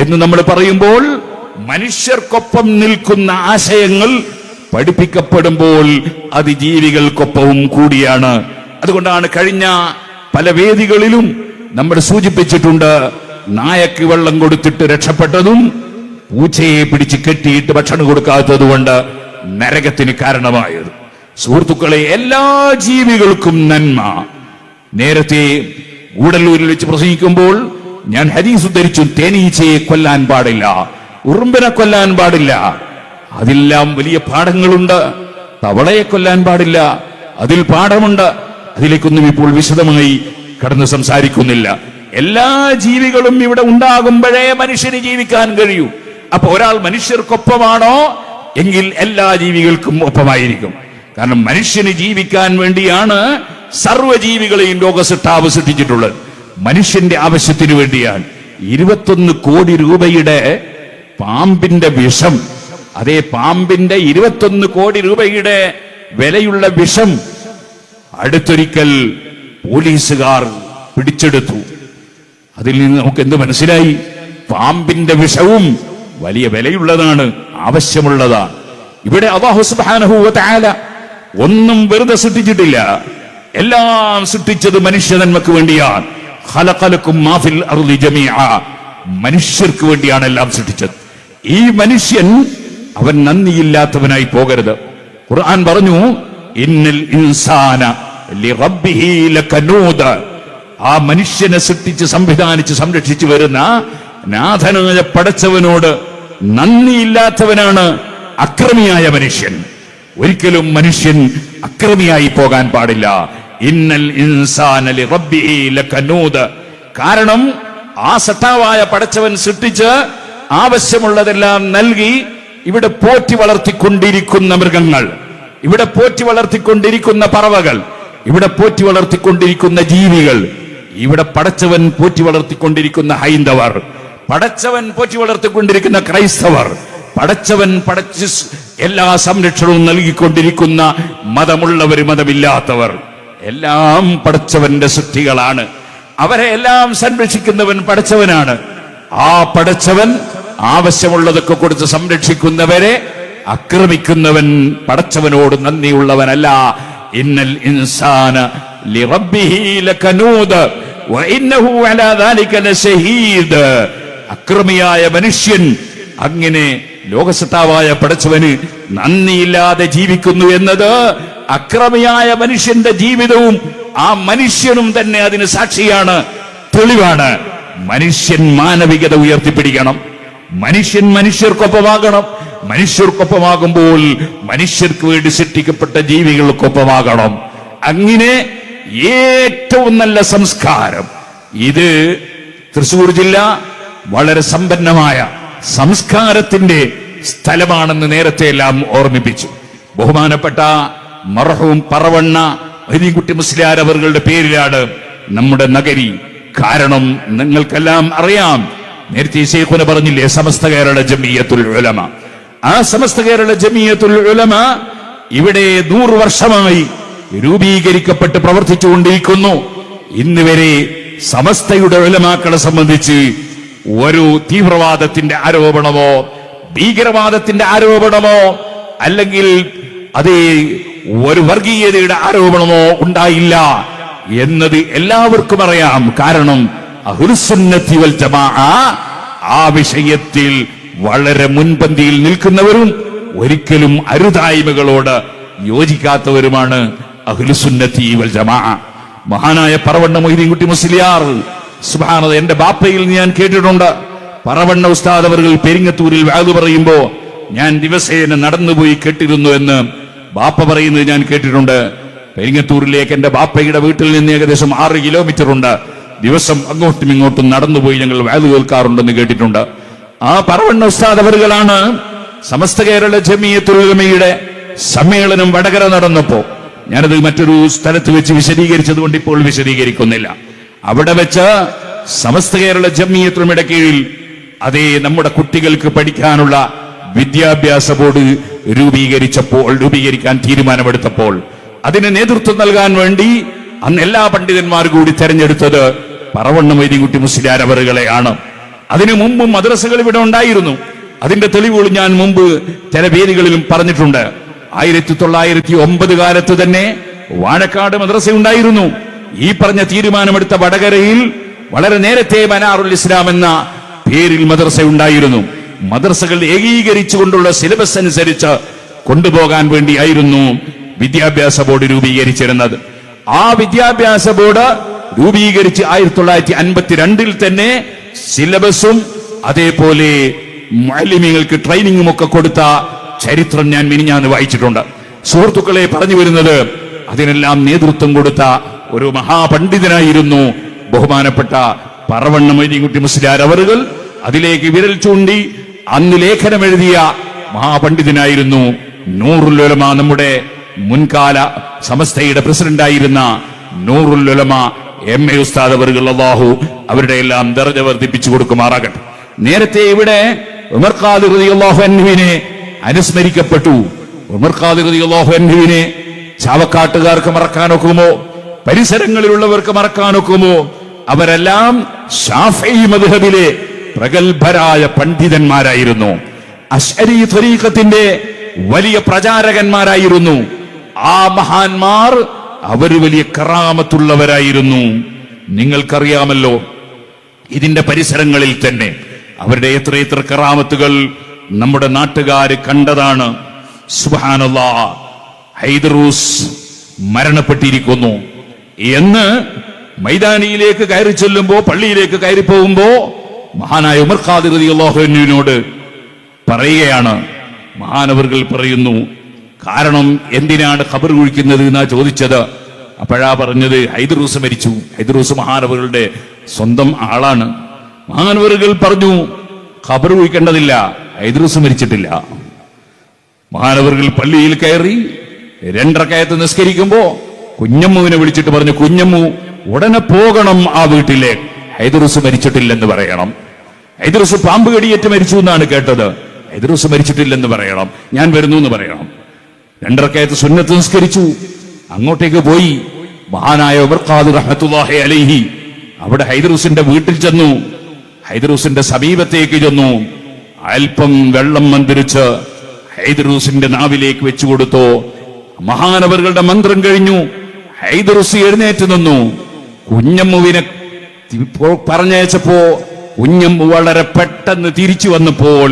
എന്ന് നമ്മൾ പറയുമ്പോൾ മനുഷ്യർക്കൊപ്പം നിൽക്കുന്ന ആശയങ്ങൾ പഠിപ്പിക്കപ്പെടുമ്പോൾ അത് ജീവികൾക്കൊപ്പവും കൂടിയാണ്. അതുകൊണ്ടാണ് കഴിഞ്ഞ പല വേദികളിലും നമ്മൾ സൂചിപ്പിച്ചിട്ടുണ്ട്, നായക്ക് വെള്ളം കൊടുത്തിട്ട് രക്ഷപ്പെട്ടതും പൂച്ചയെ പിടിച്ച് കെട്ടിയിട്ട് ഭക്ഷണം കൊടുക്കാത്തതുകൊണ്ട് നരകത്തിന് കാരണമായത്. സുഹൃത്തുക്കളെ, എല്ലാ ജീവികൾക്കും നന്മ. നേരത്തെ ഗൂഡല്ലൂരിൽ വെച്ച് പ്രസംഗിക്കുമ്പോൾ ഞാൻ ഹദീസ് ഉദ്ധരിച്ചു, തേനീച്ചയെ കൊല്ലാൻ പാടില്ല, ഉറുമ്പിനെ കൊല്ലാൻ പാടില്ല. അതിലെല്ലാം വലിയ പാഠങ്ങളുണ്ട്. തവളയെ കൊല്ലാൻ പാടില്ല, അതിൽ പാഠമുണ്ട്. അതിലേക്കൊന്നും ഇപ്പോൾ വിശദമായി കടന്ന് സംസാരിക്കുന്നില്ല. എല്ലാ ജീവികളും ഇവിടെ ഉണ്ടാകുമ്പോഴേ മനുഷ്യന് ജീവിക്കാൻ കഴിയൂ. അപ്പൊ ഒരാൾ മനുഷ്യർക്കൊപ്പമാണോ എങ്കിൽ എല്ലാ ജീവികൾക്കും ഒപ്പമായിരിക്കും. കാരണം മനുഷ്യന് ജീവിക്കാൻ വേണ്ടിയാണ് സർവ്വജീവികളെയും ലോകസൃഷ്ടാവ് സൃഷ്ടിച്ചിട്ടുള്ളത്. മനുഷ്യന്റെ ആവശ്യത്തിന് വേണ്ടിയാണ്. 21 കോടി രൂപയുടെ പാമ്പിന്റെ വിഷം, അതേ പാമ്പിന്റെ 21 കോടി രൂപയുടെ വിലയുള്ള വിഷം അടുത്തൊരിക്കൽ പോലീസുകാർ പിടിച്ചെടുത്തു. അതിൽ നിന്ന് നമുക്ക് എന്ത് മനസ്സിലായി? പാമ്പിന്റെ വിഷവും വലിയ വിലയുള്ളതാണ്, ആവശ്യമുള്ളതാണ്. ഇവിടെ അല്ലാഹു സുബ്ഹാനഹു വ തആല ഒന്നും വെറുതെ സൃഷ്ടിച്ചിട്ടില്ല. എല്ലാം സൃഷ്ടിച്ചത് മനുഷ്യ നന്മക്ക് വേണ്ടിയാണ്. ഖലഖലകും മാ ഫിൽ അർളി ജമീഅ, മനുഷ്യർക്ക് വേണ്ടിയാണ് എല്ലാം സൃഷ്ടിച്ചത്. ഈ മനുഷ്യൻ അവൻ നന്ദിയില്ലാത്തവനായി പോകരുത്. ഖുർആൻ പറഞ്ഞു, ഇന്നൽ ഇൻസാന ലിറബ്ബിഹി ലകനൂദ്. ആ മനുഷ്യനെ സൃഷ്ടിച്ച് സംവിധാനിച്ച് സംരക്ഷിച്ചു വരുന്ന നാഥനായ പടച്ചവനോട് നന്ദിയില്ലാത്തവനാണ് അക്രമിയായ മനുഷ്യൻ. ഒരിക്കലും മനുഷ്യൻ അക്രമിയായി പോകാൻ പാടില്ല. ഇന്നൽ ഇൻസാന ലിറബ്ബിഹി ലകനൂദ്. കാരണം ആ സട്ടാവായ പടച്ചവൻ സൃഷ്ടിച്ച് ആവശ്യമുള്ളതെല്ലാം നൽകി ഇവിടെ പോറ്റി വളർത്തിക്കൊണ്ടിരിക്കുന്ന മൃഗങ്ങൾ, ഇവിടെ പോറ്റി വളർത്തിക്കൊണ്ടിരിക്കുന്ന പറവകൾ, ഇവിടെ പോറ്റി വളർത്തിക്കൊണ്ടിരിക്കുന്ന ജീവികൾ, ഇവിടെ പടച്ചവൻ പോറ്റി വളർത്തിക്കൊണ്ടിരിക്കുന്ന ഹൈന്ദവർ, പടച്ചവൻ പോറ്റി വളർത്തിക്കൊണ്ടിരിക്കുന്ന ക്രൈസ്തവർ, പടച്ചവൻ പടച്ച് എല്ലാ സംരക്ഷണവും നൽകിക്കൊണ്ടിരിക്കുന്ന മതമുള്ളവർ, മതമില്ലാത്തവർ, എല്ലാം പടച്ചവന്റെ സൃഷ്ടികളാണ്. അവരെ എല്ലാം സംരക്ഷിക്കുന്നവൻ പടച്ചവനാണ്. ആ പടച്ചവൻ ആവശ്യമുള്ളതൊക്കെ കൊടുത്ത് സംരക്ഷിക്കുന്നവരെ ആക്രമിക്കുന്നവൻ പടച്ചവനോട് നന്ദിയുള്ളവനല്ല. ഇന്നൽ ഇൻസാന ലിറബ്ബിഹി ലകനൂദ് വഇന്നഹു അലാ ദാലിക ലശഹീദ്. അക്രമിയായ മനുഷ്യൻ അങ്ങനെ ലോകസത്താവായ പടച്ചവന് നന്ദിയില്ലാതെ ജീവിക്കുന്നു എന്നത് അക്രമിയായ മനുഷ്യന്റെ ജീവിതവും ആ മനുഷ്യനും തന്നെ അതിന് സാക്ഷിയാണ്, തെളിവാണ്. മനുഷ്യൻ മാനവികത ഉയർത്തിപ്പിടിക്കണം. മനുഷ്യൻ മനുഷ്യർക്കൊപ്പമാകണം. മനുഷ്യർക്കൊപ്പമാകുമ്പോൾ മനുഷ്യർക്ക് വേണ്ടി സൃഷ്ടിക്കപ്പെട്ട ജീവികൾക്കൊപ്പമാകണം. അങ്ങനെ ഏറ്റവും നല്ല സംസ്കാരം ഇത്. തൃശൂർ ജില്ല വളരെ സമ്പന്നമായ സംസ്കാരത്തിന്റെ സ്ഥലമാണെന്ന് നേരത്തെ എല്ലാം ഓർമ്മിപ്പിച്ചു. ബഹുമാനപ്പെട്ട മർഹൂം പറവണ്ണ മൊയ്തീൻകുട്ടി മുസ്ലിയാർ അവരുടെ പേരിലാണ് നമ്മുടെ നഗരി. കാരണം നിങ്ങൾക്കെല്ലാം അറിയാം, നേരത്തെ ശൈഖുന പറഞ്ഞില്ലേ, സമസ്ത കേരള ജമിയത്തുൽ ഉലമ. ആ സമസ്ത കേരള ജമിയത്തുൽ ഉലമ ഇവിടെ 100 വർഷമായി രൂപീകരിക്കപ്പെട്ട് പ്രവർത്തിച്ചുകൊണ്ടിരിക്കുന്നു. ഇന്ന് വരെ സമസ്തയുടെ ഉലമാക്കളെ സംബന്ധിച്ച് ഒരു തീവ്രവാദത്തിന്റെ ആരോപണമോ ഭീകരവാദത്തിന്റെ ആരോപണമോ അല്ലെങ്കിൽ അതേ ഒരു വർഗീയതയുടെ ആരോപണമോ ഉണ്ടായില്ല എന്നത് എല്ലാവർക്കും അറിയാം. കാരണം അഹ്ലുസുന്നത്തി വൽ ജമാഅ ആ വിഷയത്തിൽ വളരെ മുൻപന്തിയിൽ നിൽക്കുന്നവരും ഒരിക്കലും അരുതായ്മകളോട് യോജിക്കാത്തവരുമാണ് അഹ്ലുസുന്നത്തി വൽ ജമാഅ. മഹാനായ പറവണ്ണ മൊയ്തീൻകുട്ടി മുസ്ലിയാർ, സുബ്ഹാനല്ലാഹ്, എന്റെ ബാപ്പയിൽ ഞാൻ കേട്ടിട്ടുണ്ട്. പറവണ്ണ ഉസ്താദ് അവർകൾ പെരിങ്ങത്തൂരിൽ വാദ് പറയുമ്പോ ഞാൻ ദിവസേന നടന്നുപോയി കേട്ടിരുന്നു എന്ന് ബാപ്പ പറയുന്നത് ഞാൻ കേട്ടിട്ടുണ്ട്. പെരിങ്ങത്തൂരിലേക്ക് എന്റെ ബാപ്പയുടെ വീട്ടിൽ നിന്ന് ഏകദേശം 6 കിലോമീറ്റർ ഉണ്ട്. ദിവസം അങ്ങോട്ടും ഇങ്ങോട്ടും നടന്നുപോയി ഞങ്ങൾ വാദ് കേൾക്കാറുണ്ടെന്ന് കേട്ടിട്ടുണ്ട്. ആ പറവണ്ണ ഉസ്താദ് അവറുകളാണ് സമസ്ത കേരള ജമിയത്തുൽ ഉലമയുടെ സമ്മേളനം വടകര നടന്നപ്പോ, ഞാനത് മറ്റൊരു സ്ഥലത്ത് വെച്ച് വിശദീകരിച്ചത് കൊണ്ട് ഇപ്പോൾ വിശദീകരിക്കുന്നില്ല. അവിടെ വെച്ച് സമസ്ത കേരള ജമിയത്തുൽ ഉലമയുടെ കീഴിൽ അതേ നമ്മുടെ കുട്ടികൾക്ക് പഠിക്കാനുള്ള വിദ്യാഭ്യാസ ബോർഡ് രൂപീകരിക്കാൻ തീരുമാനമെടുത്തപ്പോൾ അതിന് നേതൃത്വം നൽകാൻ വേണ്ടി അന്ന് എല്ലാ പണ്ഡിതന്മാരും കൂടി തെരഞ്ഞെടുത്തത് പറവണ്ണ മൊയ്തീൻകുട്ടി മുസ്ലിയാർ അവറുകളെയാണ്. അതിനു മുമ്പ് മദ്രസകൾ ഇവിടെ ഉണ്ടായിരുന്നു. അതിന്റെ തെളിവുകൾ ഞാൻ മുമ്പ് ചില വേദികളിലും പറഞ്ഞിട്ടുണ്ട്. 1909 കാലത്ത് തന്നെ വാഴക്കാട് മദ്രസ ഉണ്ടായിരുന്നു. ഈ പറഞ്ഞ തീരുമാനമെടുത്ത വടകരയിൽ വളരെ നേരത്തെ മനാറുൽ ഇസ്ലാം എന്ന പേരിൽ മദ്രസ ഉണ്ടായിരുന്നു. മദ്രസകൾ ഏകീകരിച്ചുകൊണ്ടുള്ള സിലബസ് അനുസരിച്ച് കൊണ്ടുപോകാൻ വേണ്ടിയായിരുന്നു വിദ്യാഭ്യാസ ബോർഡ് രൂപീകരിച്ചിരുന്നത്. ആ വിദ്യാഭ്യാസ ബോർഡ് രൂപീകരിച്ച് 1952 തന്നെ സിലബസും അതേപോലെ മുഅല്ലിമീങ്ങൾക്ക് ട്രെയിനിങ്ങും ഒക്കെ കൊടുത്ത ചരിത്രം ഞാൻ മിനിഞ്ഞാന്ന് വായിച്ചിട്ടുണ്ട്. സുഹൃത്തുക്കളെ, പറഞ്ഞു വരുന്നത് അതിനെല്ലാം നേതൃത്വം കൊടുത്ത ഒരു മഹാപണ്ഡിതനായിരുന്നു ബഹുമാനപ്പെട്ട പറവണ്ണ മൊയ്തീൻകുട്ടി മുസ്ലിയാർ അവറുകൾ. അതിലേക്ക് വിരൽ ചൂണ്ടി അന്ന് ലേഖനം എഴുതിയ മഹാപണ്ഡിതനായിരുന്നു നൂറുൽ ഉലമ, നമ്മുടെ മുൻകാല സമസ്തയുടെ പ്രസിഡന്റായിരുന്ന നൂറുൽ ഉലമ MA ഉസ്താദ് അവറുകൾ. അല്ലാഹു അവരുടെ എല്ലാം ദർജ വർദ്ധിപ്പിച്ചു കൊടുക്കുമാറാകട്ടെ. നേരത്തെ ഇവിടെ ഉമർ ഖാദിർ റളിയല്ലാഹു അൻഹുവിനെ അനുസ്മരിക്കപ്പെട്ടു. ഉമർ ഖാദിർ റളിയല്ലാഹു അൻഹുവിനെ ചാവക്കാട്ടുകാർക്ക് മറക്കാനൊക്കുമോ? പരിസരങ്ങളിലുള്ളവർക്ക് മറക്കാനൊക്കുമോ? അവരെല്ലാം ശാഫിഈ മദ്ഹബിലെ പ്രഗത്ഭരായ പണ്ഡിതന്മാരായിരുന്നു. അശ്അരി ത്വരീഖത്തിന്റെ വലിയ പ്രചാരകന്മാരായിരുന്നു. ആ മഹാന്മാർ അവർ വലിയ കറാമത്തുള്ളവരായിരുന്നു. നിങ്ങൾക്കറിയാമല്ലോ, ഇതിന്റെ പരിസരങ്ങളിൽ തന്നെ അവരുടെ എത്രയെത്ര കറാമത്തുകൾ നമ്മുടെ നാട്ടുകാര് കണ്ടതാണ്. സുബ്ഹാനല്ലാഹ്, ഹൈദറൂസ് മരണപ്പെട്ടിരിക്കുന്നു എന്ന് മൈതാനിയിലേക്ക് കയറി ചെല്ലുമ്പോ, പള്ളിയിലേക്ക് കയറി പോകുമ്പോ മഹാനായ ഉമർ ഖാദിർ റളിയല്ലാഹു അൻഹുവിനോട് പറയുകയാണ്. മഹാനവർകൾ പറയുന്നു, കാരണം എന്തിനാണ് ഖബർ കുഴിക്കുന്നത് എന്നാ ചോദിച്ചത്. അപ്പോഴാ പറഞ്ഞത് ഹൈദറൂസ് മരിച്ചു. ഹൈദറൂസ് മഹാനവറുകളുടെ സ്വന്തം ആളാണ്. മഹാനവറുകൾ പറഞ്ഞു, ഖബർ കുഴിക്കേണ്ടതില്ല, ഹൈദറൂസ് മരിച്ചിട്ടില്ല. മഹാനവറുകൾ പള്ളിയിൽ കയറി 2 റക്അത്ത് നിസ്കരിക്കുമ്പോ കുഞ്ഞമ്മുവിനെ വിളിച്ചിട്ട് പറഞ്ഞു, കുഞ്ഞമ്മു ഉടനെ പോകണം ആ വീട്ടിലേക്ക്, ഹൈദറൂസ് മരിച്ചിട്ടില്ലെന്ന് പറയണം. ഹൈദറൂസ് പാമ്പ് കടിയേറ്റ് മരിച്ചു എന്നാണ് കേട്ടത്, ഹൈദറൂസ് മരിച്ചിട്ടില്ലെന്ന് പറയണം, ഞാൻ വരുന്നു എന്ന് പറയണം. 2 റക്അത്ത് സുന്നത്ത് നിസ്കരിച്ചു. അങ്ങോട്ടേക്ക് പോയി മഹാനായ ഉമർ ഖാദിർ റഹ്മത്തുള്ളാഹി അലൈഹി അവിടെ ഹൈദറൂസിന്റെ വീട്ടിൽ ചെന്നു. ഹൈദറൂസിന്റെ സമീപത്തേക്ക് ചെന്നു. അല്പം വെള്ളം മന്ത്രിച്ച് ഹൈദറൂസിന്റെ നാവിലേക്ക് വെച്ചു കൊടുത്തു. മഹാനവറുകളുടെ മന്ത്രം കഴിഞ്ഞു. ഹൈദറൂസ് എഴുന്നേറ്റ് നിന്നു. കുഞ്ഞമ്മുവിനെ പറഞ്ഞയച്ചപ്പോ കുഞ്ഞമ്മു വളരെ പെട്ടെന്ന് തിരിച്ചു വന്നപ്പോൾ,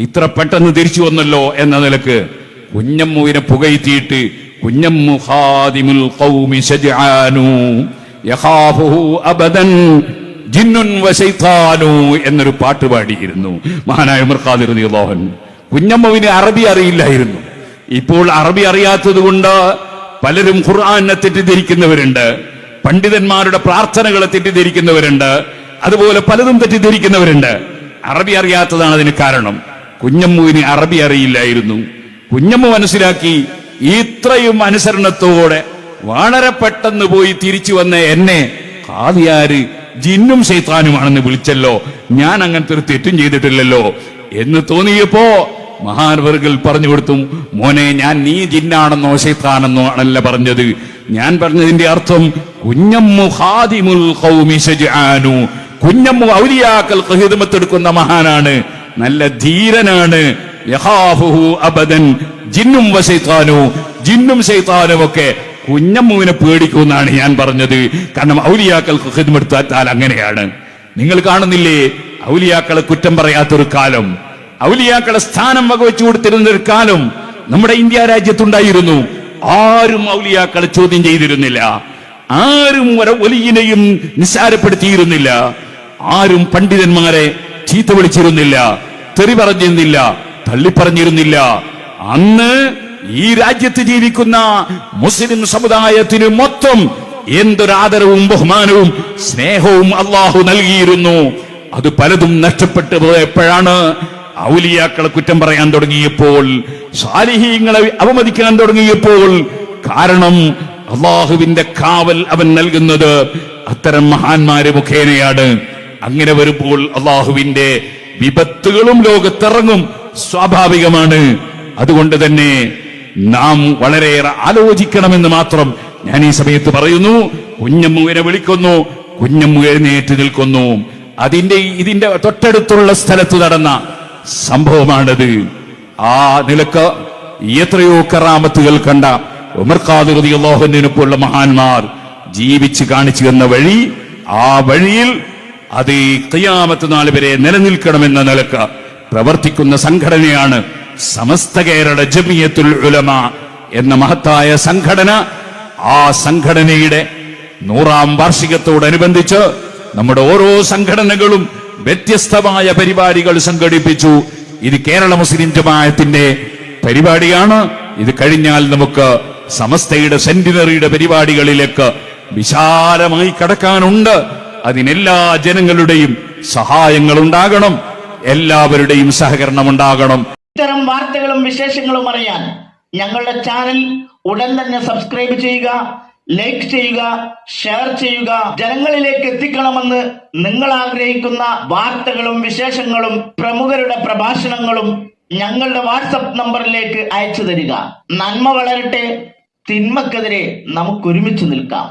ഇത്ര പെട്ടെന്ന് തിരിച്ചു വന്നല്ലോ എന്ന നിലക്ക് കുഞ്ഞമ്മുവിനെ പുകഴ്ത്തിയിട്ട് കുഞ്ഞമ്മു ഖാദിമുൽ ഖൗമി ശജആനു യഖാഫുഹു അബദൻ ജിന്നുൻ വശൈത്താനു എന്നൊരു പാട്ട് പാടിയിരുന്നു മഹാനായ ഉമർ ഖാദിർ റളിയല്ലാഹു അൻഹു. കുഞ്ഞമ്മുവിന് അറബി അറിയില്ലായിരുന്നു. ഇപ്പോൾ അറബി അറിയാത്തത് കൊണ്ട് പലരും ഖുർആനെ തെറ്റിദ്ധരിക്കുന്നവരുണ്ട്, പണ്ഡിതന്മാരുടെ പ്രാർത്ഥനകളെ തെറ്റിദ്ധരിക്കുന്നവരുണ്ട്, അതുപോലെ പലതും തെറ്റിദ്ധരിക്കുന്നവരുണ്ട്. അറബി അറിയാത്തതാണ് അതിന് കാരണം. കുഞ്ഞമ്മുവിന് അറബി അറിയില്ലായിരുന്നു. കുഞ്ഞമ്മു മനസ്സിലാക്കി, ഇത്രയും അനുസരണത്തോടെ വളരെ പെട്ടെന്ന് പോയി തിരിച്ചു വന്ന എന്നെ ഖാദിയാര് ജിന്നും ശൈത്താനുമാണെന്ന് വിളിച്ചല്ലോ, ഞാൻ അങ്ങനത്തെ ഒരു തെറ്റും ചെയ്തിട്ടില്ലല്ലോ എന്ന് തോന്നിയപ്പോ മഹാനവറുകൾ പറഞ്ഞു കൊടുത്തു, മോനെ, ഞാൻ നീ ജിന്നാണെന്നോ ശൈത്താനെന്നോ ആണല്ല പറഞ്ഞത്. ഞാൻ പറഞ്ഞതിന്റെ അർത്ഥം കുഞ്ഞമ്മു ഖാദിമുൽ ഖൗമി ശജആനു, കുഞ്ഞമ്മു ഔലിയാക്കൾക്ക് ഖിദ്മത്ത് എടുക്കുന്ന മഹാനാണ്, നല്ല ധീരനാണ്. യഖാഫുഹു അബദൻ ജിന്നും വശൈത്താനു, ജിന്നും ശൈത്താനും ഒക്കെ കുഞ്ഞമ്മുവിനെ പേടിക്കുമെന്നാണ് ഞാൻ പറഞ്ഞത്. കാരണം ഔലിയാക്കൾക്ക് ഖിദ്മത്താൽ അങ്ങനെയാണ്. നിങ്ങൾ കാണുന്നില്ലേ, ഔലിയാക്കളെ കുറ്റം പറയാത്തൊരു കാലം, ഔലിയാക്കളെ സ്ഥാനം വകവെച്ചു കൊടുത്തിരുന്ന ഒരു കാലം നമ്മുടെ ഇന്ത്യ രാജ്യത്തുണ്ടായിരുന്നു. ആരും ഔലിയാക്കളെ ചോദ്യം ചെയ്തിരുന്നില്ല, ആരും വലിയനെയും നിസ്സാരപ്പെടുത്തിയിരുന്നില്ല, ആരും പണ്ഡിതന്മാരെ ചീത്ത വിളിച്ചിരുന്നില്ല, തെറി പറഞ്ഞിരുന്നില്ല, തള്ളിപ്പറഞ്ഞിരുന്നില്ല. അന്ന് ഈ രാജ്യത്ത് ജീവിക്കുന്ന മുസ്ലിം സമുദായത്തിന് മൊത്തം എന്തൊരാദരവും ബഹുമാനവും സ്നേഹവും അള്ളാഹു നൽകിയിരുന്നു. അത് പലതും നഷ്ടപ്പെട്ടു പോയപ്പോഴാണ് ഔലിയാക്കളെ കുറ്റം പറയാൻ തുടങ്ങിയപ്പോൾ, സാലിഹീങ്ങളെ അവമതിക്കാൻ തുടങ്ങിയപ്പോൾ. കാരണം അള്ളാഹുവിന്റെ കാവൽ അവൻ നൽകുന്നത് അത്തരം മഹാന്മാര് മുഖേനയാണ്. അങ്ങനെ വരുമ്പോൾ അള്ളാഹുവിന്റെ വിപത്തുകളും ലോകത്തിറങ്ങും, സ്വാഭാവികമാണ്. അതുകൊണ്ട് തന്നെ നാം വളരെയേറെ ആലോചിക്കണമെന്ന് മാത്രം ഞാൻ ഈ സമയത്ത് പറയുന്നു, കുഞ്ഞമ്മുവിനെ വിളിക്കുന്നു, കുഞ്ഞമ്മു എഴുന്നേറ്റ് നിൽക്കുന്നു. ഇതിന്റെ തൊട്ടടുത്തുള്ള സ്ഥലത്ത് നടന്ന സംഭവമാണത്. ആ നിലക്ക് എത്രയോ കറാമത്തുകൾ കണ്ട ഉമർ ഖാദിർ റളിയല്ലാഹു അൻഹുവിനെപ്പോലുള്ള മഹാന്മാർ ജീവിച്ച് കാണിച്ചു തന്ന വഴി, ആ വഴിയിൽ അത് ഖിയാമത്ത് നാൾ വരെ നിലനിൽക്കണമെന്ന നിലക്ക് പ്രവർത്തിക്കുന്ന സംഘടനയാണ് സമസ്ത കേരള ജമിയത്തുൽ ഉലമ എന്ന മഹത്തായ സംഘടന. ആ സംഘടനയുടെ 100ാം വാർഷികത്തോടനുബന്ധിച്ച് നമ്മുടെ ഓരോ സംഘടനകളും വ്യത്യസ്തമായ പരിപാടികൾ സംഘടിപ്പിച്ചു. ഇത് കേരള മുസ്ലിം ജമാഅത്തിന്റെ പരിപാടിയാണ്. ഇത് കഴിഞ്ഞാൽ നമുക്ക് സമസ്തയുടെ സെന്റിനറിയുടെ പരിപാടികളിലേക്ക് വിശാലമായി കടക്കാനുണ്ട്. അതിനെല്ലാ ജനങ്ങളുടെയും സഹായങ്ങൾ ഉണ്ടാകണം, എല്ലാവരുടെയും സഹകരണം ഉണ്ടാകണം. ഇത്തരം വാർത്തകളും വിശേഷങ്ങളും അറിയാൻ ഞങ്ങളുടെ ചാനൽ ഉടൻ തന്നെ സബ്സ്ക്രൈബ് ചെയ്യുക, ലൈക്ക് ചെയ്യുക, ഷെയർ ചെയ്യുക. ജനങ്ങളിലേക്ക് എത്തിക്കണമെന്ന് നിങ്ങൾ ആഗ്രഹിക്കുന്ന വാർത്തകളും വിശേഷങ്ങളും പ്രമുഖരുടെ പ്രഭാഷണങ്ങളും ഞങ്ങളുടെ വാട്സപ്പ് നമ്പറിലേക്ക് അയച്ചു തരിക. നന്മ വളരട്ടെ, തിന്മക്കെതിരെ നമുക്കൊരുമിച്ച് നിൽക്കാം.